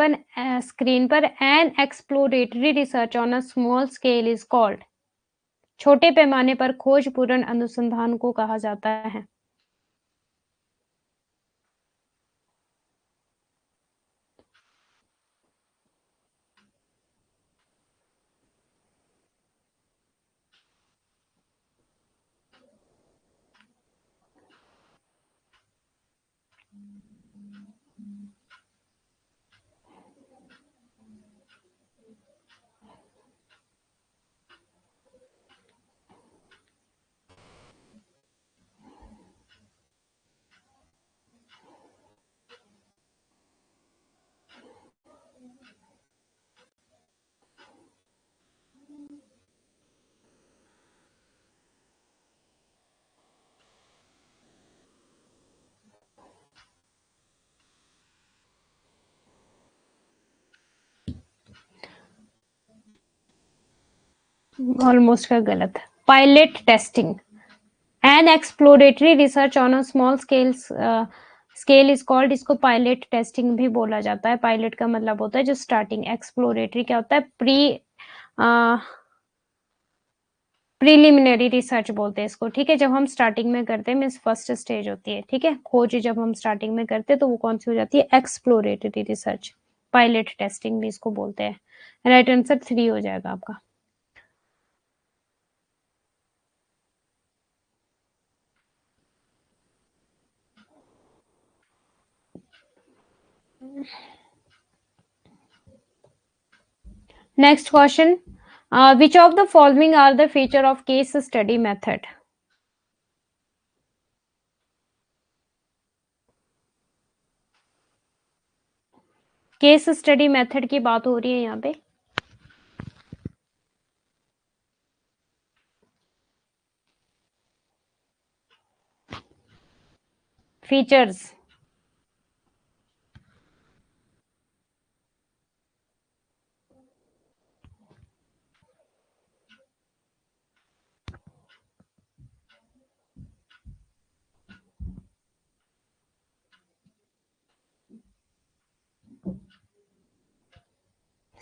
पर N exploratory research on a small scale is called. छोटे पैमाने पर खोजपूर्ण अनुसंधान को कहा जाता है। ऑलमोस्ट का गलत। Pilot testing, N exploratory research on a small scale is called, इसको पायलट टेस्टिंग भी बोला जाता है। पायलट का मतलब होता है जो स्टार्टिंग, एक्सप्लोरेटरी क्या होता है? प्रीलिमिनरी रिसर्च बोलते हैं इसको, ठीक है, जब हम स्टार्टिंग में करते हैं, मीन्स फर्स्ट स्टेज होती है, ठीक है, खोज जब हम स्टार्टिंग में करते हैं तो वो कौन सी हो जाती है? एक्सप्लोरेटरी रिसर्च, पायलट टेस्टिंग भी इसको बोलते हैं। राइट आंसर 3 हो जाएगा आपका। Next question, which of the following are the feature of case study method? Case study method की बात हो रही है यहाँ पे। फीचर्स,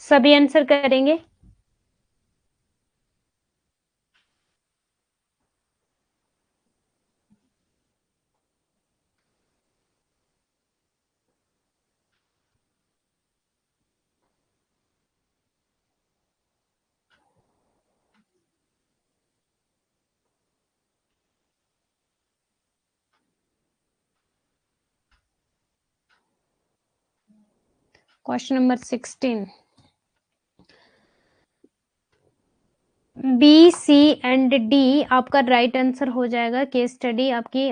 सभी आंसर करेंगे? Question number 16, B, C and D आपका राइट आंसर हो जाएगा। केस स्टडी आपकी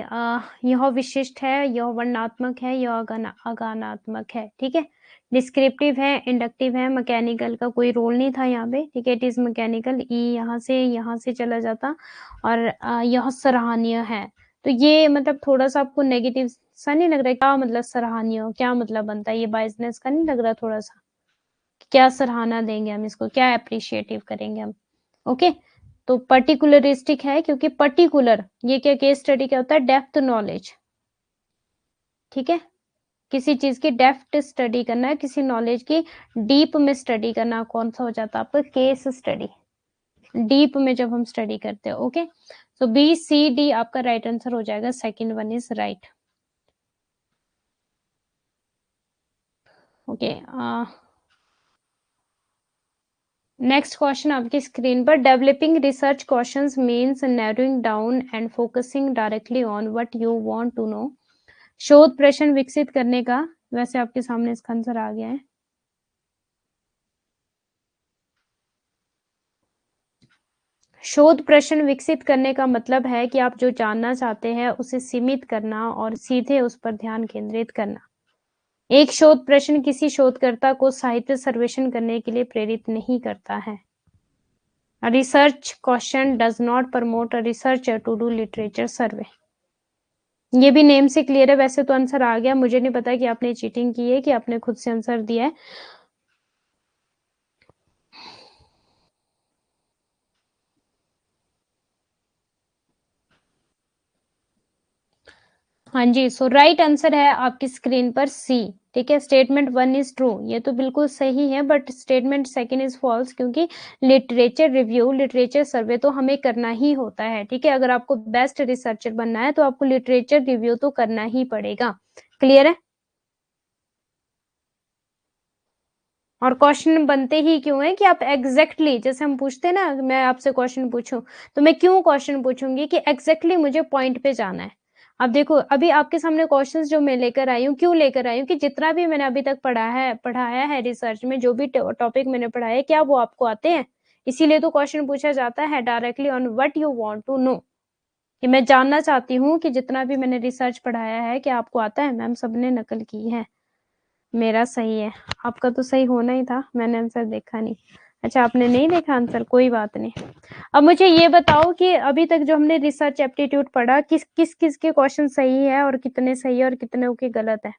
यह विशिष्ट है, यह वर्णनात्मक है, यह अगानात्मक है। ठीक है, डिस्क्रिप्टिव है, इंडक्टिव है, मैकेनिकल का कोई रोल नहीं था यहाँ पे। ठीक है, इट इज मैकेनिकल। ई यहाँ से चला जाता और यह सराहनीय है। तो ये मतलब थोड़ा सा आपको नेगेटिव सा नहीं लग रहा है? क्या मतलब सराहनीय, क्या मतलब बनता है? ये बाइसनेस का नहीं लग रहा थोड़ा सा? क्या सराहना देंगे हम इसको, क्या अप्रिशिएटिव करेंगे हम? ओके, तो पर्टिकुलरिस्टिक है क्योंकि पर्टिकुलर, ये क्या केस स्टडी क्या होता है? Depth knowledge. ठीक है, किसी चीज की डेप्थ स्टडी करना है, किसी नॉलेज की डीप में स्टडी करना, कौन सा हो जाता है आपका? Case study. डीप में जब हम स्टडी करते हैं। Okay, so B C D आपका राइट आंसर हो जाएगा। Second one is right. Okay, next question आपकी स्क्रीन पर, developing research questions means narrowing down and focusing directly on what you want to know. शोध प्रश्न विकसित करने का, वैसे आपके सामने इसका आंसर आ गया है। शोध प्रश्न विकसित करने का मतलब है कि आप जो जानना चाहते हैं उसे सीमित करना और सीधे उस पर ध्यान केंद्रित करना। एक शोध प्रश्न किसी शोधकर्ता को साहित्य सर्वेक्षण करने के लिए प्रेरित नहीं करता है। A research question does not promote a researcher to do literature survey. ये भी नेम से क्लियर है। वैसे तो आंसर आ गया, मुझे नहीं पता कि आपने चीटिंग की है कि आपने खुद से आंसर दिया है। हाँ जी, सो राइट आंसर है आपकी स्क्रीन पर सी। ठीक है, स्टेटमेंट 1 इज ट्रू, ये तो बिल्कुल सही है, बट स्टेटमेंट 2 इज फॉल्स, क्योंकि लिटरेचर रिव्यू, लिटरेचर सर्वे तो हमें करना ही होता है। ठीक है, अगर आपको बेस्ट रिसर्चर बनना है तो आपको लिटरेचर रिव्यू तो करना ही पड़ेगा। क्लियर है? और क्वेश्चन बनते ही क्यों है कि आप एग्जैक्टली जैसे हम पूछते हैं ना, मैं आपसे क्वेश्चन पूछूं तो मैं क्यों क्वेश्चन पूछूंगी कि एग्जैक्टली मुझे पॉइंट पे जाना है। अब देखो, अभी आपके सामने क्वेश्चंस जो मैं लेकर आई हूँ, क्यों लेकर आई हूँ कि जितना भी मैंने अभी तक पढ़ाया है रिसर्च में, जो भी टॉपिक मैंने पढ़ाया है, क्या वो आपको आते हैं? इसीलिए तो क्वेश्चन पूछा जाता है directly on what you want to know, कि मैं जानना चाहती हूँ कि जितना भी मैंने रिसर्च पढ़ाया है क्या आपको आता है? मैम सबने नकल की है। मेरा सही है, आपका तो सही होना ही था, मैंने आंसर देखा नहीं। अच्छा, आपने नहीं देखा आंसर, कोई बात नहीं। अब मुझे ये बताओ कि अभी तक जो हमने रिसर्च एप्टीट्यूड पढ़ा, किस के क्वेश्चन सही है और कितने सही है और कितने के गलत है?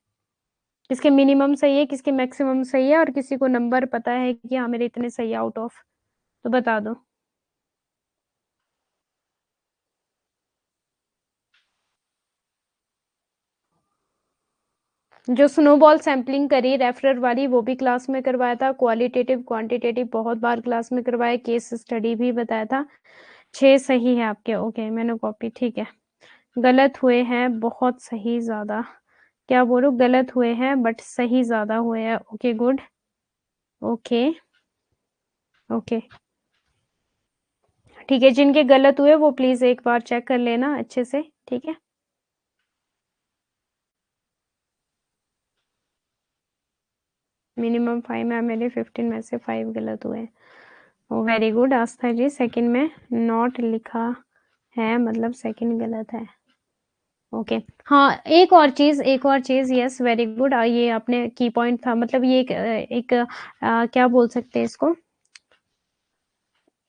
किसके मिनिमम सही है, किसके मैक्सिमम सही है, और किसी को नंबर पता है कि हाँ मेरे इतने सही आउट ऑफ? तो बता दो। जो स्नोबॉल सैंपलिंग करी रेफरर वाली, वो भी क्लास में करवाया था। क्वालिटेटिव क्वांटिटेटिव बहुत बार क्लास में करवाया, केस स्टडी भी बताया था। 6 सही है आपके। ओके, मैंने कॉपी, ठीक है। गलत हुए हैं बहुत, सही ज्यादा, क्या बोलूं, गलत हुए हैं बट सही ज्यादा हुए हैं। Okay good. ओके ओके, ठीक है, जिनके गलत हुए वो प्लीज एक बार चेक कर लेना अच्छे से। ठीक है, मिनिमम 5 में, मेरे 15 में से 5 गलत हुए। ओ वेरी गुड आस्था जी, सेकंड में नॉट लिखा है मतलब सेकंड गलत है। ओके, हाँ, एक और चीज, यस वेरी गुड, ये आपने की पॉइंट था, मतलब ये एक क्या बोल सकते हैं इसको,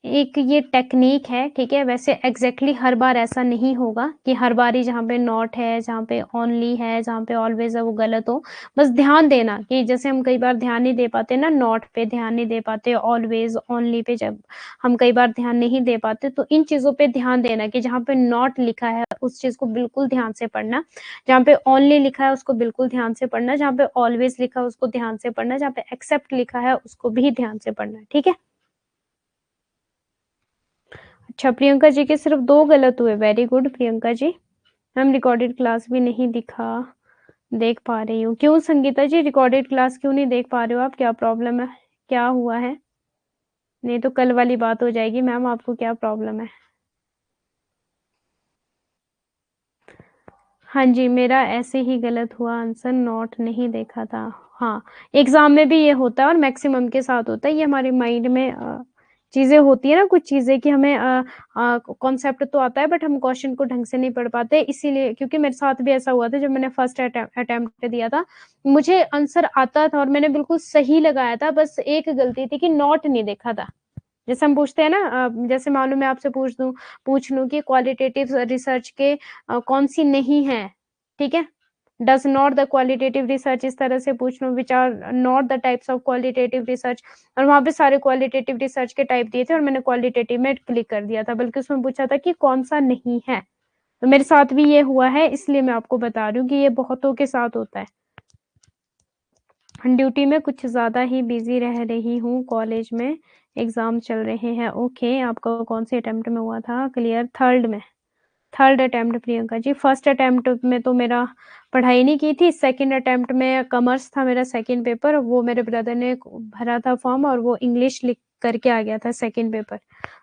एक ये टेक्निक है। ठीक है, वैसे एग्जैक्टली हर बार ऐसा नहीं होगा कि हर बार ही जहाँ पे नॉट है, जहाँ पे ओनली है, जहाँ पे ऑलवेज है, वो गलत हो। बस ध्यान देना कि जैसे हम कई बार ध्यान नहीं दे पाते ना, नॉट पे ध्यान नहीं दे पाते, ऑलवेज ओनली पे जब हम कई बार ध्यान नहीं दे पाते, तो इन चीजों पे ध्यान देना कि जहाँ पे नॉट लिखा है उस चीज को बिल्कुल ध्यान से पढ़ना, जहाँ पे ओनली लिखा है उसको बिल्कुल ध्यान से पढ़ना, जहाँ पे ऑलवेज लिखा है उसको ध्यान से पढ़ना, जहाँ पे एक्सेप्ट लिखा है उसको भी ध्यान से पढ़ना। ठीक है, अच्छा, प्रियंका जी के सिर्फ 2 गलत हुए। Very good Priyanka ji. Ma'am recorded class भी नहीं देख पा रही हूँ। क्यों संगीता जी, रिकॉर्डेड क्लास क्यों नहीं देख पा रहे हो आप? क्या प्रॉब्लम है, क्या हुआ है? नहीं तो कल वाली बात हो जाएगी। मैम आपको क्या प्रॉब्लम है? हाँ जी, मेरा ऐसे ही गलत हुआ आंसर, नोट नहीं देखा था। हाँ, एग्ज़ाम में भी ये होता है और मैक्सिमम के साथ होता है। ये हमारे माइंड में चीज़ें होती हैं ना, कुछ चीज़ें कि हमें कॉन्सेप्ट तो आता है बट हम क्वेश्चन को ढंग से नहीं पढ़ पाते, इसीलिए क्योंकि मेरे साथ भी ऐसा हुआ था जब मैंने फर्स्ट अटेम्प्ट दिया था। मुझे आंसर आता था और मैंने बिल्कुल सही लगाया था, बस एक गलती थी कि नोट नहीं देखा था। जैसे हम पूछते हैं ना, जैसे मान लो मैं आपसे पूछ लूँ कि क्वालिटेटिव रिसर्च के कौन-सी नहीं है, ठीक है? Does not the qualitative research, इस तरह से पूछ लूँ, which are not the types of qualitative research, और वहाँ पे सारे क्वालिटेटिव रिसर्च के टाइप दिए थे और मैंने क्वालिटेटिव में क्लिक कर दिया था, बल्कि उसमें पूछा था कि कौन-सा नहीं है। तो मेरे साथ भी ये हुआ है, इसलिए मैं आपको बता रही हूँ कि ये बहुतों के साथ होता है। ड्यूटी में कुछ ज़्यादा ही बिज़ी रह रही हूँ, कॉलेज में एग्ज़ाम चल रहे हैं। ओके, आपका कौन-से अटेम्प्ट में हुआ था क्लियर? थर्ड में। Third attempt Priyanka ji. First attempt में तो मेरा पढ़ाई नहीं की थी, सेकंड अटेम्प्ट में कॉमर्स था मेरा सेकंड पेपर, वो मेरे ब्रदर ने भरा था फॉर्म और वो इंग्लिश लिख करके आ गया था सेकंड पेपर।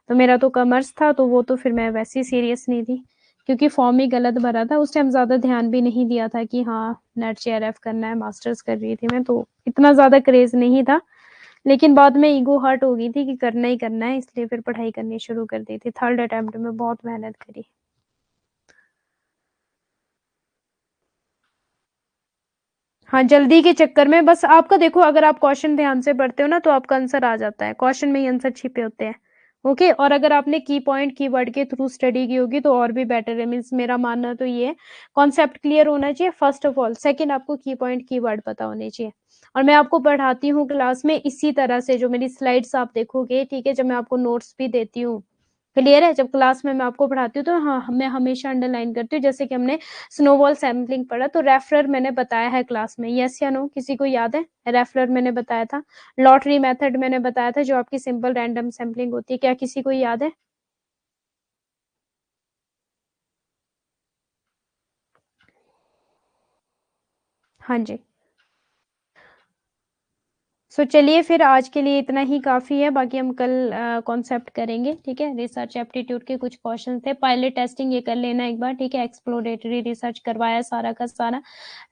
तो मेरा तो कॉमर्स था, तो वो तो फिर मैं वैसे ही सीरियस नहीं थी, क्योंकि फॉर्म ही गलत भरा था। उस टाइम ज़्यादा ध्यान भी नहीं दिया था कि हाँ, नेट जेआरएफ करना है, मास्टर्स कर रही थी मैं, तो इतना ज़्यादा क्रेज़ नहीं था। लेकिन बाद में ईगो हर्ट हो गई थी कि करना ही करना है, इसलिए फिर पढ़ाई करनी शुरू कर दी थी। थर्ड अटेम्प्ट में बहुत मेहनत करी। हाँ, जल्दी के चक्कर में बस आपका देखो, अगर आप क्वेश्चन ध्यान से पढ़ते हो ना, तो आपका आंसर आ जाता है। क्वेश्चन में ही आंसर छिपे होते हैं। ओके, और अगर आपने की पॉइंट, कीवर्ड के थ्रू स्टडी की होगी तो और भी बेटर है। मीन्स मेरा मानना तो ये है, कॉन्सेप्ट क्लियर होना चाहिए फर्स्ट ऑफ ऑल, सेकंड आपको की पॉइंट, कीवर्ड पता होने चाहिए। और मैं आपको पढ़ाती हूँ क्लास में इसी तरह से, जो मेरी स्लाइड्स आप देखोगे, ठीक है, जब मैं आपको नोट्स भी देती हूँ, क्लियर है? जब क्लास में मैं आपको पढ़ाती हूँ तो हाँ, मैं हमेशा अंडरलाइन करती हूँ। जैसे कि हमने स्नोबॉल सैंपलिंग पढ़ा, तो रेफरर मैंने बताया है क्लास में, यस या नो? किसी को याद है? रेफरर मैंने बताया था। लॉटरी मेथड मैंने बताया था, जो आपकी सिंपल रैंडम सैंपलिंग होती है। क्या किसी को याद है? हाँ जी। सो चलिए, फिर आज के लिए इतना ही काफ़ी है, बाकी हम कल कॉन्सेप्ट करेंगे, ठीक है? रिसर्च एप्टीट्यूड के कुछ क्वेश्चन थे, पायलट टेस्टिंग ये कर लेना एक बार, ठीक है? एक्सप्लोरेटरी रिसर्च करवाया सारा का सारा,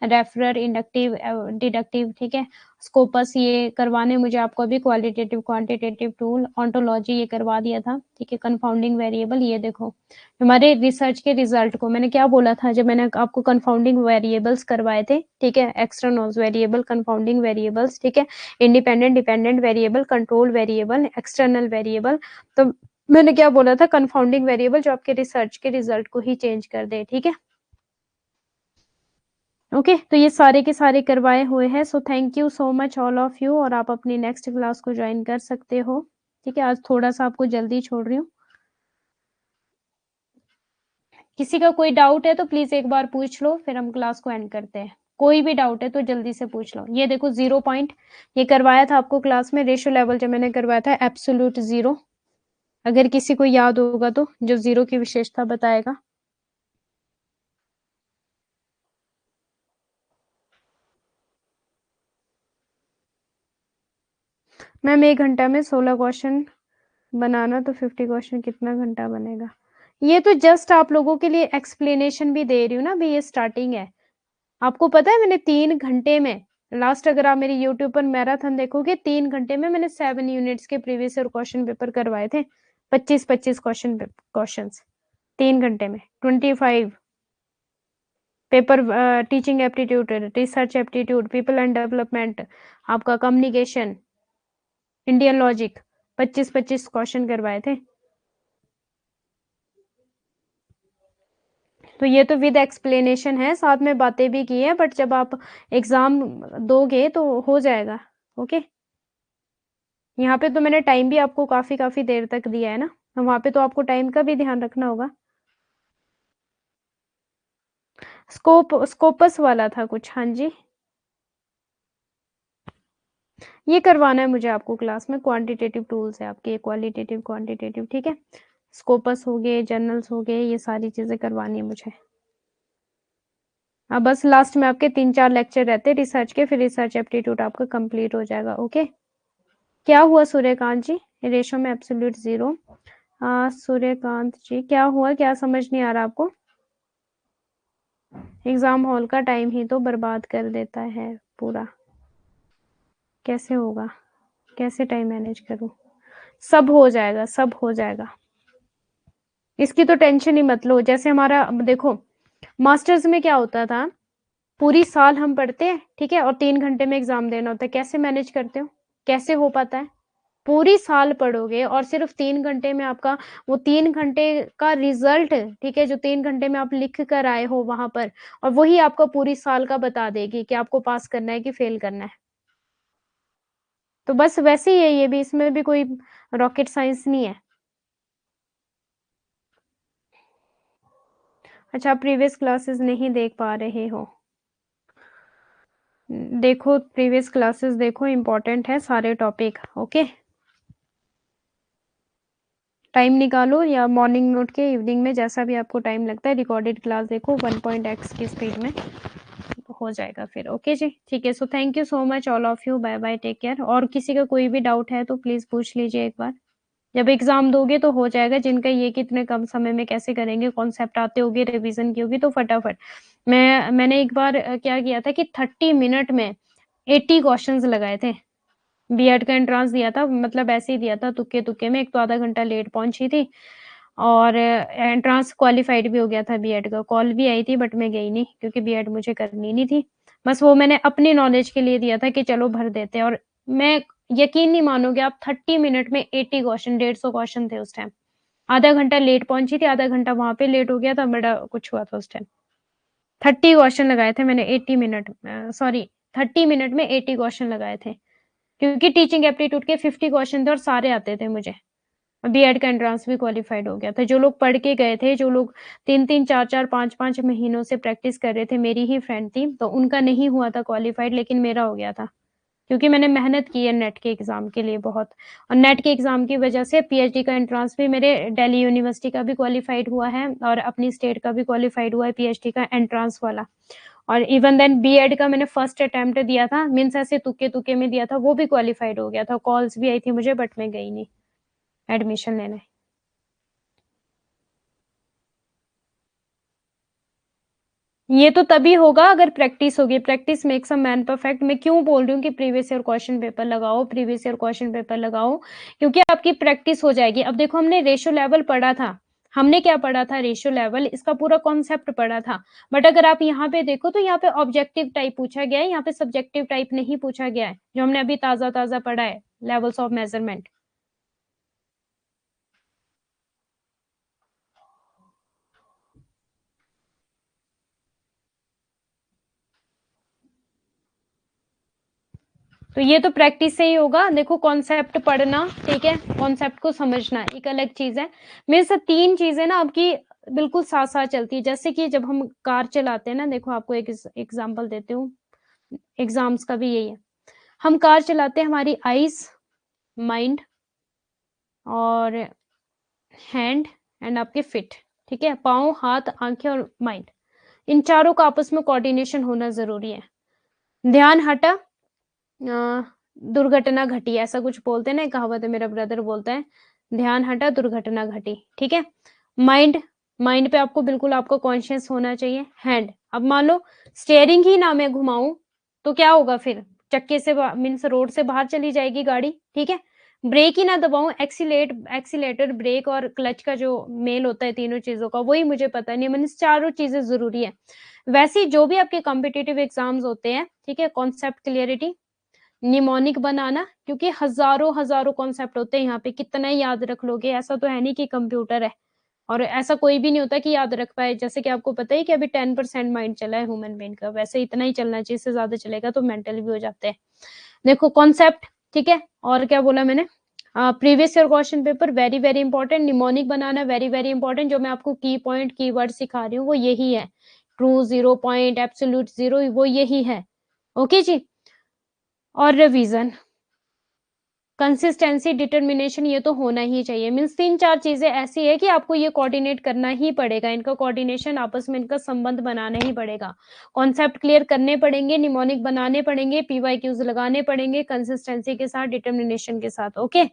रेफरर, इंडक्टिव, डिडक्टिव, ठीक है? स्कोपस ये करवाने मुझे आपको अभी, क्वालिटेटिव, क्वांटिटेटिव टूल, ओंटोलॉजी ये करवा दिया था, ठीक है? कंफाउंडिंग वेरिएबल, ये देखो हमारे रिसर्च के रिजल्ट को मैंने क्या बोला था जब मैंने आपको कंफाउंडिंग वेरिएबल्स करवाए थे, ठीक है? Extraneous variable, confounding variables, ठीक है? Independent, dependent variable, control variable, external variable. तो मैंने क्या बोला था, कंफाउंडिंग वेरिएबल जो आपके रिसर्च के रिजल्ट को ही चेंज कर दे, ठीक है? ओके, तो ये सारे के सारे करवाए हुए हैं। सो thank you so much all of you, और आप अपनी नेक्स्ट क्लास को ज्वाइन कर सकते हो, ठीक है? आज थोड़ा सा आपको जल्दी छोड़ रही हूँ। किसी का कोई डाउट है तो प्लीज एक बार पूछ लो, फिर हम क्लास को एंड करते हैं। कोई भी डाउट है तो जल्दी से पूछ लो। ये देखो 0 पॉइंट, ये करवाया था आपको क्लास में, रेशियो लेवल जब मैंने करवाया था, एब्सोल्यूट 0। अगर किसी को याद होगा तो, जो 0 की विशेषता बताएगा। मैम 1 घंटा में 16 क्वेश्चन बनाना, तो 50 क्वेश्चन कितना घंटा बनेगा? ये तो जस्ट आप लोगों के लिए एक्सप्लेनेशन भी दे रही हूँ ना, अभी ये स्टार्टिंग है। आपको पता है मैंने 3 घंटे में, लास्ट अगर आप मेरी यूट्यूब पर मैराथन देखोगे, 3 घंटे में मैंने 7 यूनिट्स के प्रीवियस ईयर क्वेश्चन पेपर करवाए थे। 25-25 क्वेश्चंस 3 घंटे में, 25 paper, teaching aptitude, research aptitude, people and development, आपका कम्युनिकेशन, इंडियन लॉजिक, 25-25 क्वेश्चन करवाए थे। तो ये तो विद एक्सप्लेनेशन है, साथ में बातें भी की है, बट जब आप एग्जाम दोगे तो हो जाएगा। ओके, यहाँ पे तो मैंने टाइम भी आपको काफी काफी देर तक दिया है ना, वहां पे तो आपको टाइम का भी ध्यान रखना होगा। स्कोपस वाला था कुछ, हाँ जी, ये करवाना है मुझे आपको क्लास में। क्वांटिटेटिव टूल्स है आपके, क्वालिटेटिव, क्वांटिटेटिव, ठीक है? स्कोपस हो गए, जर्नल्स हो गए, ये सारी चीजें करवानी है मुझे। अब बस लास्ट में आपके 3-4 लेक्चर रहते हैं रिसर्च के, फिर रिसर्च एप्टीट्यूड आपका कंप्लीट हो जाएगा। ओके, क्या हुआ सूर्यकांत जी? रेशो में एब्सोल्यूट 0। सूर्यकांत जी क्या हुआ, क्या समझ नहीं आ रहा आपको? एग्जाम हॉल का टाइम ही तो बर्बाद कर देता है पूरा। कैसे होगा, कैसे टाइम मैनेज करूं? सब हो जाएगा, सब हो जाएगा, इसकी तो टेंशन ही मत लो। जैसे हमारा देखो मास्टर्स में क्या होता था, पूरी साल हम पढ़ते हैं, ठीक है, और 3 घंटे में एग्जाम देना होता है। कैसे मैनेज करते हो, कैसे हो पाता है? पूरी साल पढ़ोगे और सिर्फ 3 घंटे में आपका वो 3 घंटे का रिजल्ट, ठीक है, जो 3 घंटे में आप लिख कर आए हो वहां पर, और वही आपको पूरी साल का बता देगी कि आपको पास करना है कि फेल करना है। तो बस वैसे ही है ये भी, इसमें भी कोई रॉकेट साइंस नहीं है। अच्छा, प्रीवियस क्लासेस नहीं देख पा रहे हो? देखो प्रीवियस क्लासेस देखो, इम्पोर्टेंट है सारे टॉपिक। ओके, टाइम निकालो, या मॉर्निंग में उठ के इवनिंग में जैसा भी आपको टाइम लगता है रिकॉर्डेड क्लास देखो 1.x की स्पीड में, हो जाएगा फिर। ओके जी, ठीक है। So thank you so much all of you, bye bye, take care. और किसी का कोई भी डाउट है तो प्लीज पूछ लीजिए एक बार। जब एग्जाम दोगे तो हो जाएगा, जिनका ये कितने कम समय में कैसे करेंगे, कॉन्सेप्ट आते होगे, रिवीजन की होगी तो फटाफट। मैंने एक बार क्या किया था कि 30 मिनट में 80 क्वेश्चंस लगाए थे। बीएड का एंट्रेंस दिया था, मतलब ऐसे ही दिया था तुक्के तुक्के में। एक तो आधा घंटा लेट पहुंची थी, और एंट्रेंस क्वालिफाइड भी हो गया था बीएड का। कॉल भी आई थी बट मैं गई नहीं, क्योंकि बीएड मुझे करनी नहीं थी। बस वो मैंने अपनी नॉलेज के लिए दिया था कि चलो भर देते हैं। और मैं, यकीन नहीं मानोगे आप, 30 मिनट में 80 क्वेश्चन, 150 क्वेश्चन थे उस टाइम। आधा घंटा लेट पहुंची थी, आधा घंटा वहां पे लेट हो गया था, बड़ा कुछ हुआ था उस टाइम। 30 क्वेश्चन लगाए थे मैंने 80 मिनट, सॉरी 30 मिनट में 80 क्वेश्चन लगाए थे, क्योंकि टीचिंग एप्टीट्यूड के 50 क्वेश्चन थे और सारे आते थे मुझे। बीएड का एंट्रेंस भी क्वालिफाइड हो गया था। जो लोग पढ़ के गए थे, जो लोग 3-3 4-4 5-5 महीनों से प्रैक्टिस कर रहे थे, मेरी ही फ्रेंड थी, तो उनका नहीं हुआ था क्वालिफाइड, लेकिन मेरा हो गया था, क्योंकि मैंने मेहनत की है नेट के एग्जाम के लिए बहुत। और नेट के एग्जाम की वजह से पीएचडी का एंट्रेंस भी मेरे दिल्ली यूनिवर्सिटी का भी क्वालिफाइड हुआ है, और अपनी स्टेट का भी क्वालिफाइड हुआ है पीएचडी का एंट्रेंस वाला। और इवन देन बीएड का मैंने फर्स्ट अटेम्प्ट दिया था, मीन्स ऐसे तुक्के तुक्के में दिया था, वो भी क्वालिफाइड हो गया था। कॉल्स भी आई थी मुझे, बट मैं गई नहीं एडमिशन लेने। ये तो तभी होगा अगर प्रैक्टिस होगी। Practice makes a man perfect. मैं क्यों बोल रही हूँ कि प्रीवियस ईयर क्वेश्चन पेपर लगाओ, प्रीवियस ईयर क्वेश्चन पेपर लगाओ, क्योंकि आपकी प्रैक्टिस हो जाएगी। अब देखो हमने रेशियो लेवल पढ़ा था, हमने क्या पढ़ा था, रेशियो लेवल, इसका पूरा कॉन्सेप्ट पढ़ा था। बट अगर आप यहाँ पे देखो तो यहाँ पे ऑब्जेक्टिव टाइप पूछा गया है, यहाँ पे सब्जेक्टिव टाइप नहीं पूछा गया है, जो हमने अभी ताजा ताजा पढ़ा है, लेवल्स ऑफ मेजरमेंट। तो ये तो प्रैक्टिस से ही होगा। देखो कॉन्सेप्ट पढ़ना, ठीक है, कॉन्सेप्ट को समझना एक अलग चीज है। मेरे से 3 चीजें ना आपकी बिल्कुल साथ साथ चलती है। जैसे कि जब हम कार चलाते हैं ना, देखो आपको एक एग्जांपल देती हूँ, एग्जाम्स का भी यही है। हम कार चलाते हैं, हमारी आईज, माइंड और हैंड एंड आपके फिट, ठीक है, पाँव, हाथ, आंखें और माइंड, इन चारों का आपस में कोऑर्डिनेशन होना जरूरी है। ध्यान हटा, दुर्घटना घटी, ऐसा कुछ बोलते हैं ना, एक कहावत है, मेरा ब्रदर बोलता है, ध्यान हटा दुर्घटना घटी, ठीक है। माइंड, माइंड पे आपको बिल्कुल आपको कॉन्शियस होना चाहिए। हैंड, अब मान लो स्टेयरिंग ही ना मैं घुमाऊं तो क्या होगा फिर, चक्के से मीन्स रोड से बाहर चली जाएगी गाड़ी, ठीक है। ब्रेक ही ना दबाऊं, एक्सीलेटर, ब्रेक और क्लच का जो मेल होता है तीनों चीजों का, वही मुझे पता नहीं, मीन्स चारों चीजें जरूरी है। वैसे ही जो भी आपके कॉम्पिटिटिव एग्जाम्स होते हैं, ठीक है, कॉन्सेप्ट क्लियरिटी, निमोनिक बनाना, क्योंकि हजारों हजारों कॉन्सेप्ट होते हैं यहाँ पे, कितना ही याद रख लोगे, ऐसा तो है नहीं कि कंप्यूटर है, और ऐसा कोई भी नहीं होता कि याद रख पाए। जैसे कि आपको पता है कि अभी 10% माइंड चला है ह्यूमन बीइंग का, वैसे इतना ही चलना चाहिए, इससे ज्यादा चलेगा तो मेंटल भी हो जाते हैं। देखो कॉन्सेप्ट, ठीक है, और क्या बोला मैंने, previous year question paper very very important, mnemonic बनाना वेरी वेरी इंपॉर्टेंट। जो मैं आपको की पॉइंट की वर्ड सिखा रही हूँ वो यही है, ट्रू, 0 पॉइंट, एब्सोल्यूट 0, वो यही है। ओके जी। और रिवीजन, कंसिस्टेंसी, डिटर्मिनेशन, ये तो होना ही चाहिए। मीन्स 3-4 चीजें ऐसी है कि आपको ये कोऑर्डिनेट करना ही पड़ेगा, इनका कोऑर्डिनेशन, आपस में इनका संबंध बनाना ही पड़ेगा। कॉन्सेप्ट क्लियर करने पड़ेंगे, निमोनिक बनाने पड़ेंगे, पीवाईक्यूज लगाने पड़ेंगे, कंसिस्टेंसी के साथ, डिटर्मिनेशन के साथ। ओके,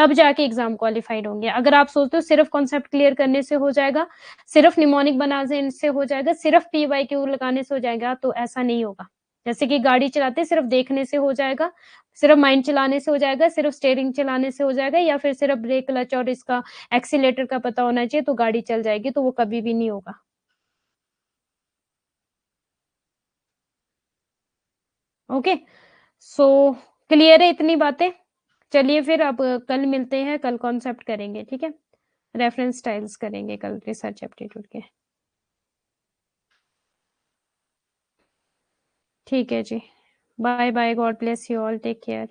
तब जाके एग्ज़ाम क्वालिफ़ाइड होंगे। अगर आप सोचते हो सिर्फ़ कॉन्सेप्ट क्लियर करने से हो जाएगा, सिर्फ़ निमोनिक बनाने से हो जाएगा, सिर्फ़ पी वाई क्यू लगाने से हो जाएगा, तो ऐसा नहीं होगा। जैसे कि गाड़ी चलाते सिर्फ़ देखने से हो जाएगा, सिर्फ़ माइंड चलाने से हो जाएगा, सिर्फ़ स्टीयरिंग चलाने से हो जाएगा या फिर सिर्फ़ ब्रेक, क्लच और इसका एक्सीलेटर का पता होना चाहिए तो गाड़ी चल जाएगी, तो वो कभी भी नहीं होगा। ओके? सो क्लियर है इतनी बातें? चलिए फिर अब कल मिलते हैं, कल कॉन्सेप्ट करेंगे, ठीक है? रेफरेंस स्टाइल्स करेंगे कल रिसर्च एप्टीट्यूड के। ठीक है जी। Bye bye, God bless you all, take care.